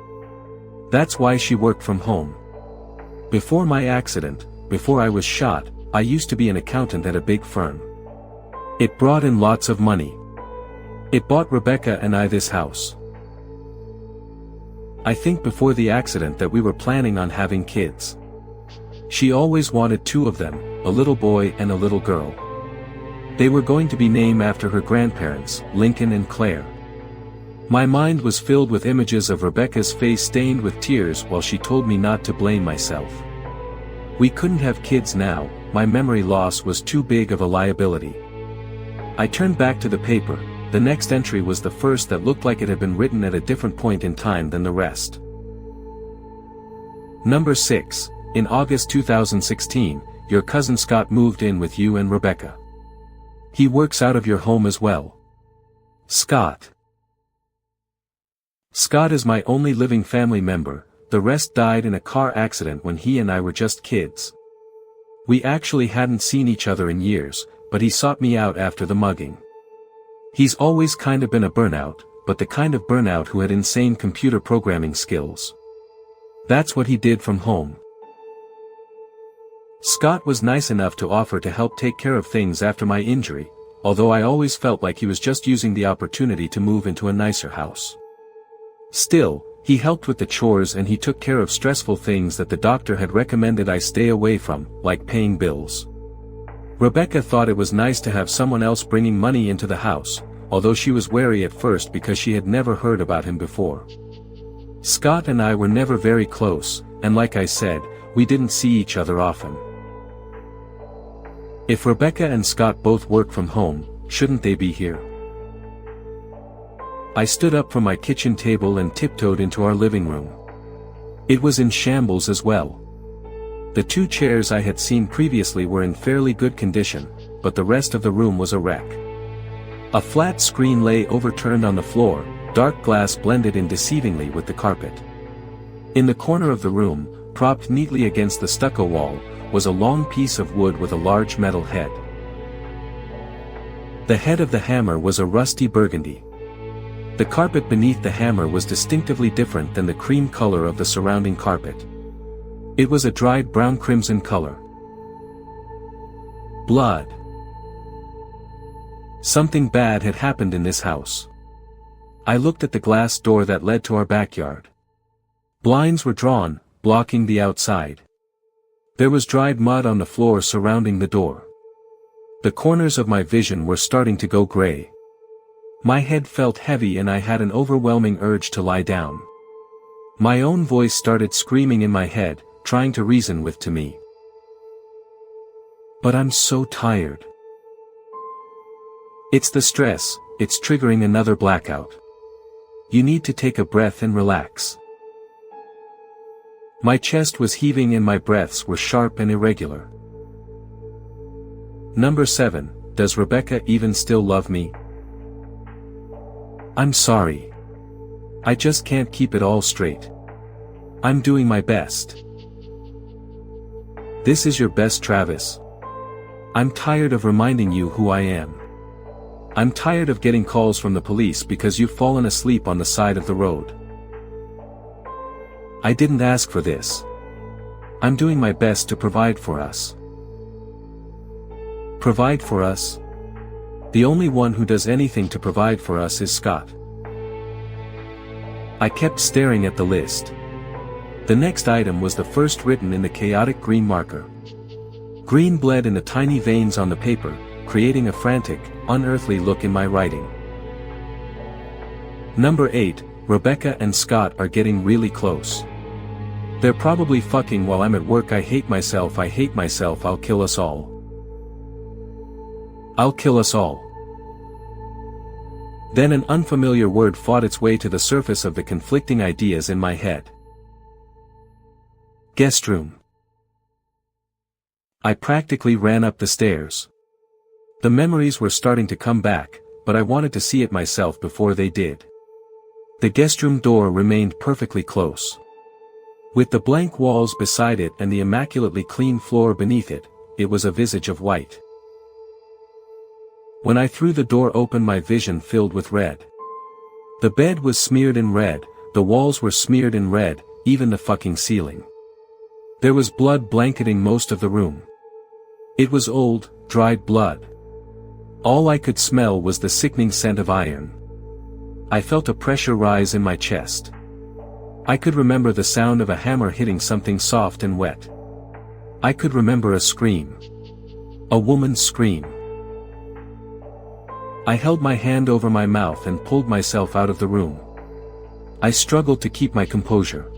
That's why she worked from home. Before my accident, before I was shot, I used to be an accountant at a big firm. It brought in lots of money. It bought Rebecca and I this house. I think before the accident that we were planning on having kids. She always wanted 2 of them, a little boy and a little girl. They were going to be named after her grandparents, Lincoln and Claire. My mind was filled with images of Rebecca's face stained with tears while she told me not to blame myself. We couldn't have kids now, my memory loss was too big of a liability. I turned back to the paper. The next entry was the first that looked like it had been written at a different point in time than the rest. Number 6, in August 2016, your cousin Scott moved in with you and Rebecca. He works out of your home as well. Scott. Scott is my only living family member, the rest died in a car accident when he and I were just kids. We actually hadn't seen each other in years, but he sought me out after the mugging. He's always kind of been a burnout, but the kind of burnout who had insane computer programming skills. That's what he did from home. Scott was nice enough to offer to help take care of things after my injury, although I always felt like he was just using the opportunity to move into a nicer house. Still, he helped with the chores and he took care of stressful things that the doctor had recommended I stay away from, like paying bills. Rebecca thought it was nice to have someone else bringing money into the house, although she was wary at first because she had never heard about him before. Scott and I were never very close, and like I said, we didn't see each other often. If Rebecca and Scott both work from home, shouldn't they be here? I stood up from my kitchen table and tiptoed into our living room. It was in shambles as well. The 2 chairs I had seen previously were in fairly good condition, but the rest of the room was a wreck. A flat screen lay overturned on the floor, dark glass blended in deceivingly with the carpet. In the corner of the room, propped neatly against the stucco wall, was a long piece of wood with a large metal head. The head of the hammer was a rusty burgundy. The carpet beneath the hammer was distinctively different than the cream color of the surrounding carpet. It was a dried brown crimson color. Blood. Something bad had happened in this house. I looked at the glass door that led to our backyard. Blinds were drawn, blocking the outside. There was dried mud on the floor surrounding the door. The corners of my vision were starting to go gray. My head felt heavy and I had an overwhelming urge to lie down. My own voice started screaming in my head, trying to reason with me. But I'm so tired. It's the stress, it's triggering another blackout. You need to take a breath and relax. My chest was heaving and my breaths were sharp and irregular. Number 7, does Rebecca even still love me? I'm sorry. I just can't keep it all straight. I'm doing my best. This is your best, Travis. I'm tired of reminding you who I am. I'm tired of getting calls from the police because you've fallen asleep on the side of the road. I didn't ask for this. I'm doing my best to provide for us. Provide for us? The only one who does anything to provide for us is Scott. I kept staring at the list. The next item was the first written in the chaotic green marker. Green bled in the tiny veins on the paper, creating a frantic, unearthly look in my writing. Number 8, Rebecca and Scott are getting really close. They're probably fucking while I'm at work. I hate myself, I'll kill us all. I'll kill us all. Then an unfamiliar word fought its way to the surface of the conflicting ideas in my head. Guest room. I practically ran up the stairs. The memories were starting to come back, but I wanted to see it myself before they did. The guest room door remained perfectly close. With the blank walls beside it and the immaculately clean floor beneath it, it was a visage of white. When I threw the door open, my vision filled with red. The bed was smeared in red, the walls were smeared in red, even the fucking ceiling. There was blood blanketing most of the room. It was old, dried blood. All I could smell was the sickening scent of iron. I felt a pressure rise in my chest. I could remember the sound of a hammer hitting something soft and wet. I could remember a scream. A woman's scream. I held my hand over my mouth and pulled myself out of the room. I struggled to keep my composure.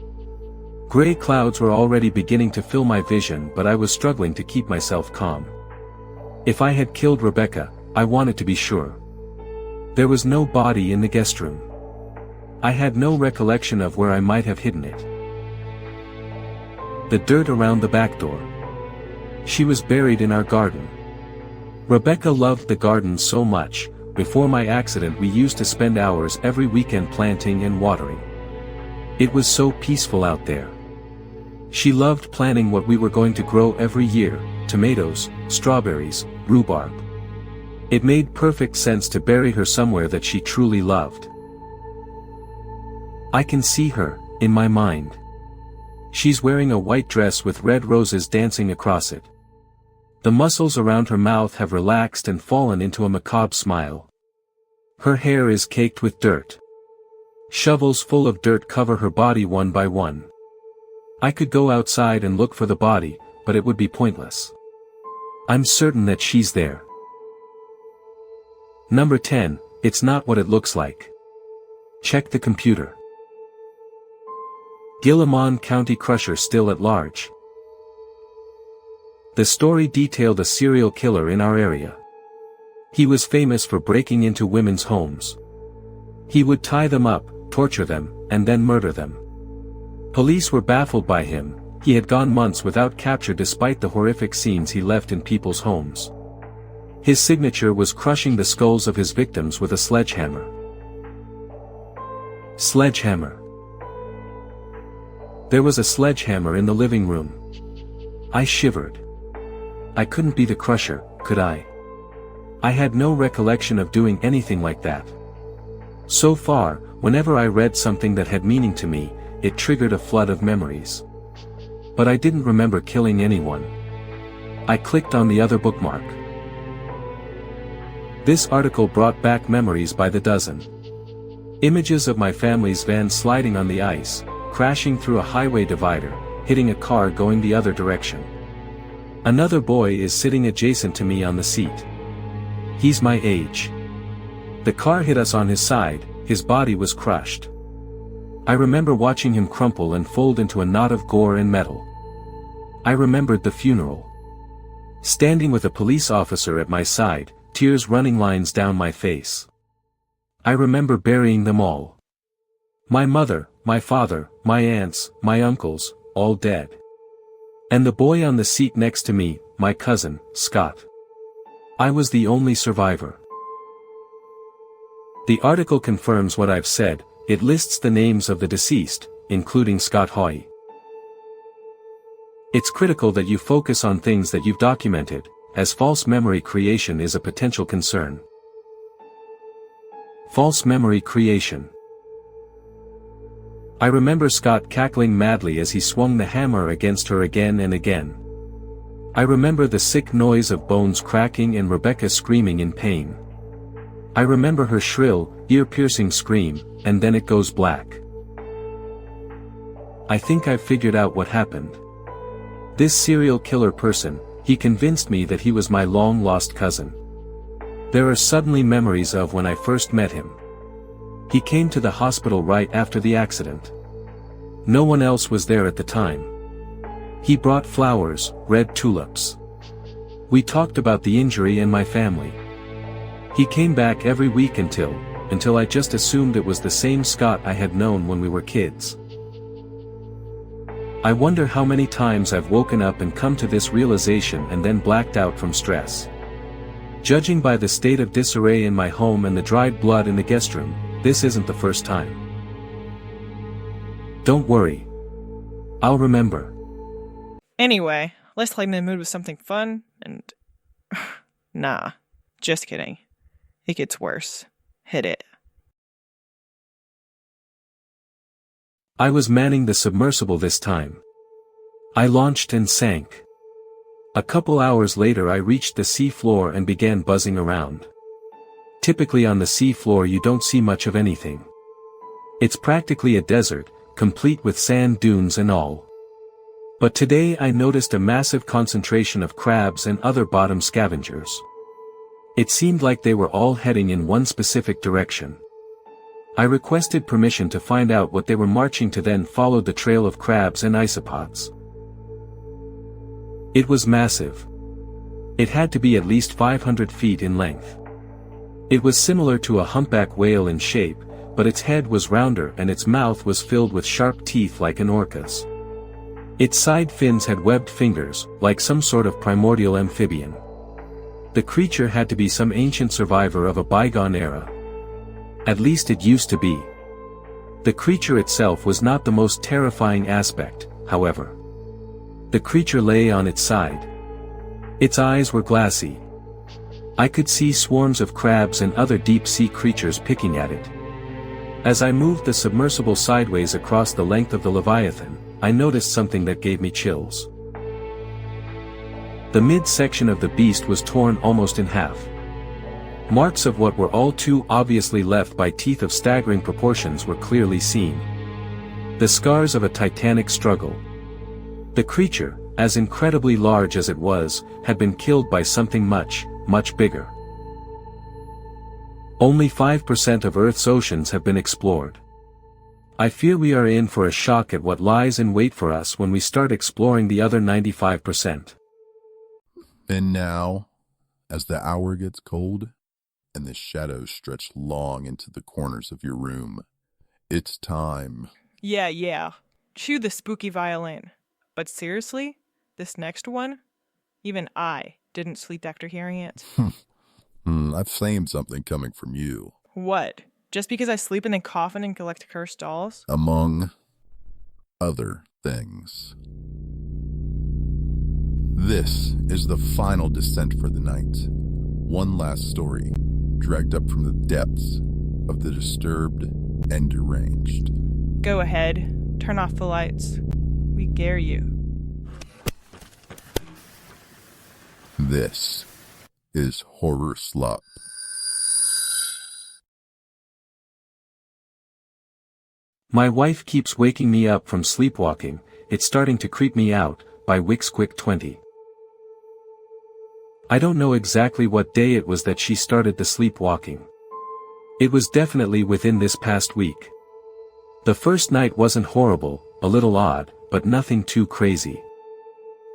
Gray clouds were already beginning to fill my vision, but I was struggling to keep myself calm. If I had killed Rebecca, I wanted to be sure. There was no body in the guest room. I had no recollection of where I might have hidden it. The dirt around the back door. She was buried in our garden. Rebecca loved the garden so much. Before my accident, we used to spend hours every weekend planting and watering. It was so peaceful out there. She loved planning what we were going to grow every year: tomatoes, strawberries, rhubarb. It made perfect sense to bury her somewhere that she truly loved. I can see her, in my mind. She's wearing a white dress with red roses dancing across it. The muscles around her mouth have relaxed and fallen into a macabre smile. Her hair is caked with dirt. Shovels full of dirt cover her body one by one. I could go outside and look for the body, but it would be pointless. I'm certain that she's there. Number 10, it's not what it looks like. Check the computer. Gillimon County Crusher still at large. The story detailed a serial killer in our area. He was famous for breaking into women's homes. He would tie them up, torture them, and then murder them. Police were baffled by him. He had gone months without capture despite the horrific scenes he left in people's homes. His signature was crushing the skulls of his victims with a sledgehammer. Sledgehammer. There was a sledgehammer in the living room. I shivered. I couldn't be the Crusher, could I? I had no recollection of doing anything like that. So far, whenever I read something that had meaning to me, it triggered a flood of memories. but I didn't remember killing anyone. I clicked on the other bookmark. This article brought back memories by the dozen. Images of my family's van sliding on the ice, crashing through a highway divider, hitting a car going the other direction. Another boy is sitting adjacent to me on the seat. He's my age. The car hit us on his side, his body was crushed. I remember watching him crumple and fold into a knot of gore and metal. I remembered the funeral. Standing with a police officer at my side, tears running lines down my face. I remember burying them all. My mother, my father, my aunts, my uncles, all dead. And the boy on the seat next to me, my cousin, Scott. I was the only survivor. The article confirms what I've said. It lists the names of the deceased, including Scott Hoy. It's critical that you focus on things that you've documented, as false memory creation is a potential concern. False memory creation. I remember Scott cackling madly as he swung the hammer against her again and again. I remember the sick noise of bones cracking and Rebecca screaming in pain. I remember her shrill, ear-piercing scream, and then it goes black. I think I've figured out what happened. This serial killer person, he convinced me that he was my long-lost cousin. There are suddenly memories of when I first met him. He came to the hospital right after the accident. No one else was there at the time. He brought flowers, red tulips. We talked about the injury and my family. He came back every week until I just assumed it was the same Scott I had known when we were kids. I wonder how many times I've woken up and come to this realization and then blacked out from stress. Judging by the state of disarray in my home and the dried blood in the guest room, this isn't the first time. Don't worry. I'll remember. Anyway, let's lighten the mood with something fun and... Nah, just kidding. It gets worse. Hit it. I was manning the submersible this time. I launched and sank. A couple hours later I reached the sea floor and began buzzing around. Typically on the sea floor you don't see much of anything. It's practically a desert, complete with sand dunes and all. But today I noticed a massive concentration of crabs and other bottom scavengers. It seemed like they were all heading in one specific direction. I requested permission to find out what they were marching to, then followed the trail of crabs and isopods. It was massive. It had to be at least 500 feet in length. It was similar to a humpback whale in shape, but its head was rounder and its mouth was filled with sharp teeth like an orca's. Its side fins had webbed fingers, like some sort of primordial amphibian. The creature had to be some ancient survivor of a bygone era. At least it used to be. The creature itself was not the most terrifying aspect, however. The creature lay on its side. Its eyes were glassy. I could see swarms of crabs and other deep-sea creatures picking at it. As I moved the submersible sideways across the length of the Leviathan, I noticed something that gave me chills. The midsection of the beast was torn almost in half. Marks of what were all too obviously left by teeth of staggering proportions were clearly seen. The scars of a titanic struggle. The creature, as incredibly large as it was, had been killed by something much, much bigger. Only 5% of Earth's oceans have been explored. I fear we are in for a shock at what lies in wait for us when we start exploring the other 95%. And now, as the hour gets cold, and the shadows stretch long into the corners of your room, it's time. Yeah. Chew the spooky violin. But seriously, this next one? Even I didn't sleep after hearing it. I've claimed something coming from you. What? Just because I sleep in a coffin and collect cursed dolls? Among other things. This is the final descent for the night. One last story, dragged up from the depths of the disturbed and deranged. Go ahead. Turn off the lights. We dare you. This is Horror Slop. My wife keeps waking me up from sleepwalking, It's Starting to Creep Me Out, by Wixquick20. I don't know exactly what day it was that she started the sleepwalking. It was definitely within this past week. The first night wasn't horrible, a little odd, but nothing too crazy.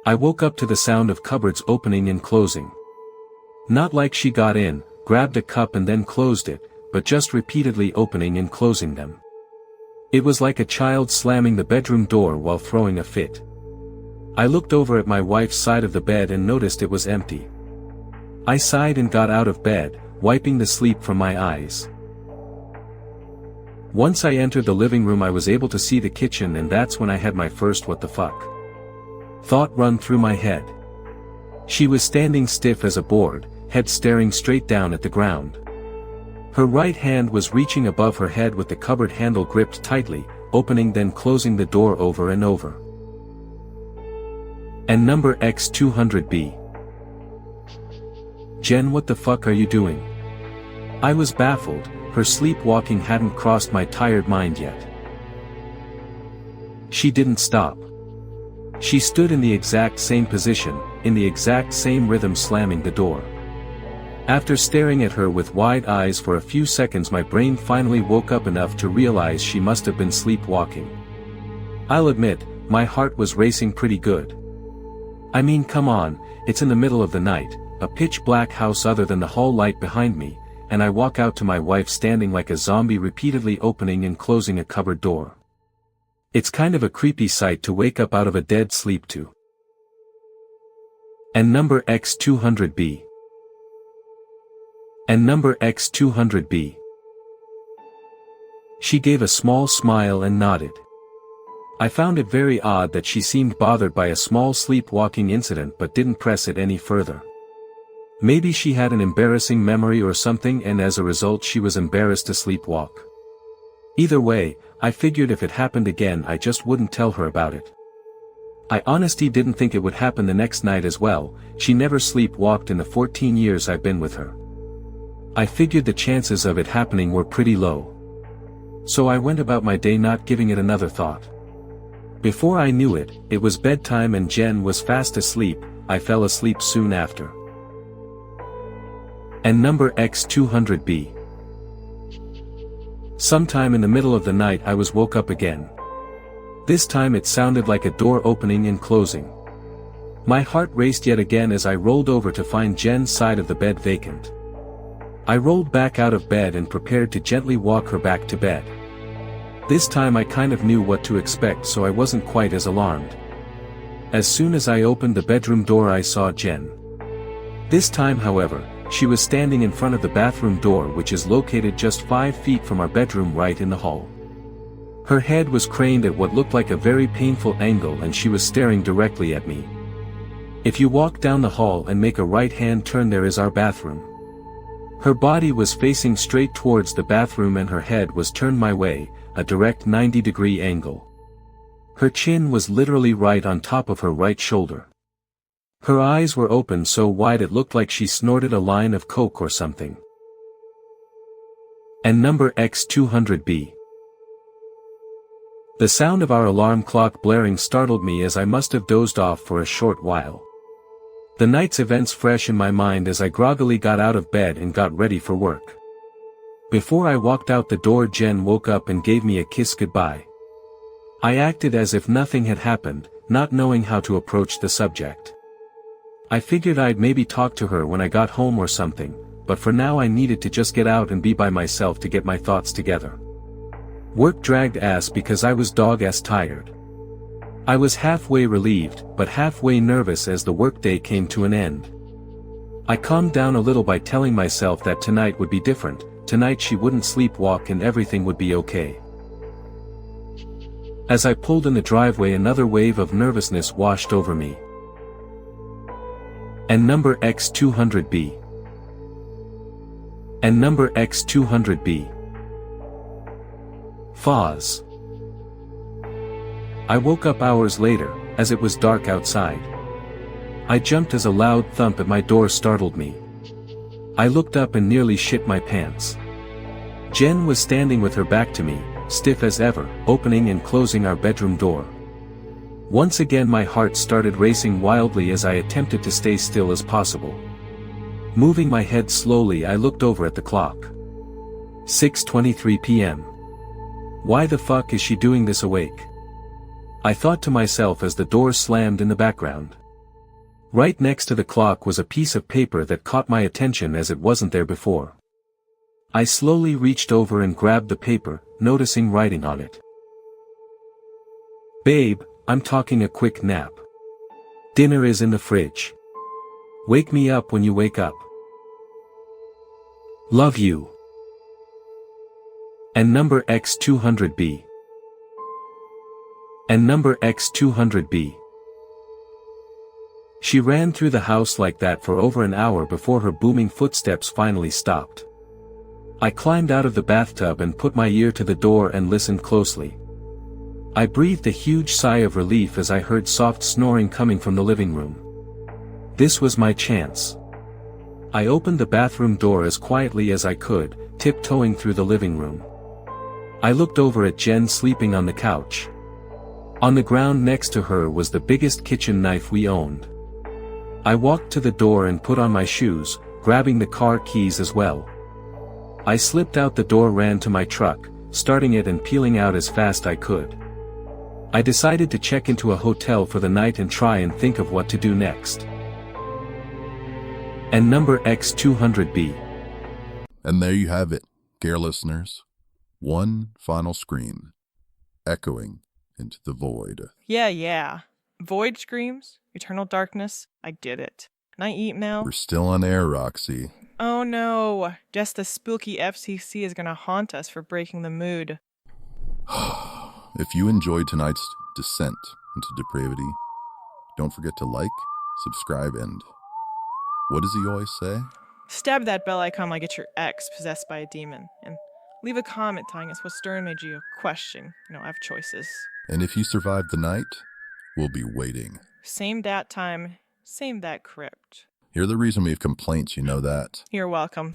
I woke up to the sound of cupboards opening and closing. Not like she got in, grabbed a cup and then closed it, but just repeatedly opening and closing them. It was like a child slamming the bedroom door while throwing a fit. I looked over at my wife's side of the bed and noticed it was empty. I sighed and got out of bed, wiping the sleep from my eyes. Once I entered the living room I was able to see the kitchen, and that's when I had my first what the fuck thought run through my head. She was standing stiff as a board, head staring straight down at the ground. Her right hand was reaching above her head with the cupboard handle gripped tightly, opening then closing the door over and over. And number X200B. Jen, what the fuck are you doing? I was baffled, her sleepwalking hadn't crossed my tired mind yet. She didn't stop. She stood in the exact same position, in the exact same rhythm, slamming the door. After staring at her with wide eyes for a few seconds, my brain finally woke up enough to realize she must have been sleepwalking. I'll admit, my heart was racing pretty good. I mean, come on, it's in the middle of the night, a pitch black house other than the hall light behind me, and I walk out to my wife standing like a zombie repeatedly opening and closing a cupboard door. It's kind of a creepy sight to wake up out of a dead sleep to. And number X200B. And number X200B. She gave a small smile and nodded. I found it very odd that she seemed bothered by a small sleepwalking incident but didn't press it any further. Maybe she had an embarrassing memory or something, and as a result she was embarrassed to sleepwalk. Either way, I figured if it happened again I just wouldn't tell her about it. I honestly didn't think it would happen the next night as well. She never sleepwalked in the 14 years I've been with her. I figured the chances of it happening were pretty low. So I went about my day not giving it another thought. Before I knew it, it was bedtime and Jen was fast asleep. I fell asleep soon after. And number X200B. Sometime in the middle of the night I was woke up again. This time it sounded like a door opening and closing. My heart raced yet again as I rolled over to find Jen's side of the bed vacant. I rolled back out of bed and prepared to gently walk her back to bed. This time I kind of knew what to expect, so I wasn't quite as alarmed. As soon as I opened the bedroom door I saw Jen. This time, however, she was standing in front of the bathroom door, which is located just 5 feet from our bedroom right in the hall. Her head was craned at what looked like a very painful angle and she was staring directly at me. If you walk down the hall and make a right-hand turn, there is our bathroom. Her body was facing straight towards the bathroom and her head was turned my way, a direct 90-degree angle. Her chin was literally right on top of her right shoulder. Her eyes were open so wide it looked like she snorted a line of coke or something. And number X200B. The sound of our alarm clock blaring startled me, as I must have dozed off for a short while. The night's events fresh in my mind as I groggily got out of bed and got ready for work. Before I walked out the door, Jen woke up and gave me a kiss goodbye. I acted as if nothing had happened, not knowing how to approach the subject. I figured I'd maybe talk to her when I got home or something, but for now I needed to just get out and be by myself to get my thoughts together. Work dragged ass because I was dog-ass tired. I was halfway relieved, but halfway nervous as the workday came to an end. I calmed down a little by telling myself that tonight would be different, tonight she wouldn't sleepwalk and everything would be okay. As I pulled in the driveway, another wave of nervousness washed over me. And number X200B. And number X200B. Foz. I woke up hours later, as it was dark outside. I jumped as a loud thump at my door startled me. I looked up and nearly shit my pants. Jen was standing with her back to me, stiff as ever, opening and closing our bedroom door. Once again my heart started racing wildly as I attempted to stay still as possible. Moving my head slowly I looked over at the clock. 6:23 p.m. Why the fuck is she doing this awake? I thought to myself as the door slammed in the background. Right next to the clock was a piece of paper that caught my attention as it wasn't there before. I slowly reached over and grabbed the paper, noticing writing on it. Babe, I'm talking a quick nap. Dinner is in the fridge. Wake me up when you wake up. Love you. And number X200B. And number X200B. She ran through the house like that for over an hour before her booming footsteps finally stopped. I climbed out of the bathtub and put my ear to the door and listened closely. I breathed a huge sigh of relief as I heard soft snoring coming from the living room. This was my chance. I opened the bathroom door as quietly as I could, tiptoeing through the living room. I looked over at Jen sleeping on the couch. On the ground next to her was the biggest kitchen knife we owned. I walked to the door and put on my shoes, grabbing the car keys as well. I slipped out the door, ran to my truck, starting it and peeling out as fast I could. I decided to check into a hotel for the night and try and think of what to do next. And number X200B. And there you have it, dear listeners. One final scream, echoing into the void. Yeah. Void screams, eternal darkness, I did it. Can I eat now? We're still on air, Roxy. Oh no, just the spooky FCC is gonna haunt us for breaking the mood. If you enjoyed tonight's descent into depravity, don't forget to like, subscribe, and what does he always say? Stab that bell icon like it's your ex possessed by a demon, and leave a comment telling us what Stern made you question. I have choices. And if you survive the night, we'll be waiting. Same dat time, same that crypt. You're the reason we have complaints, you know that. You're welcome.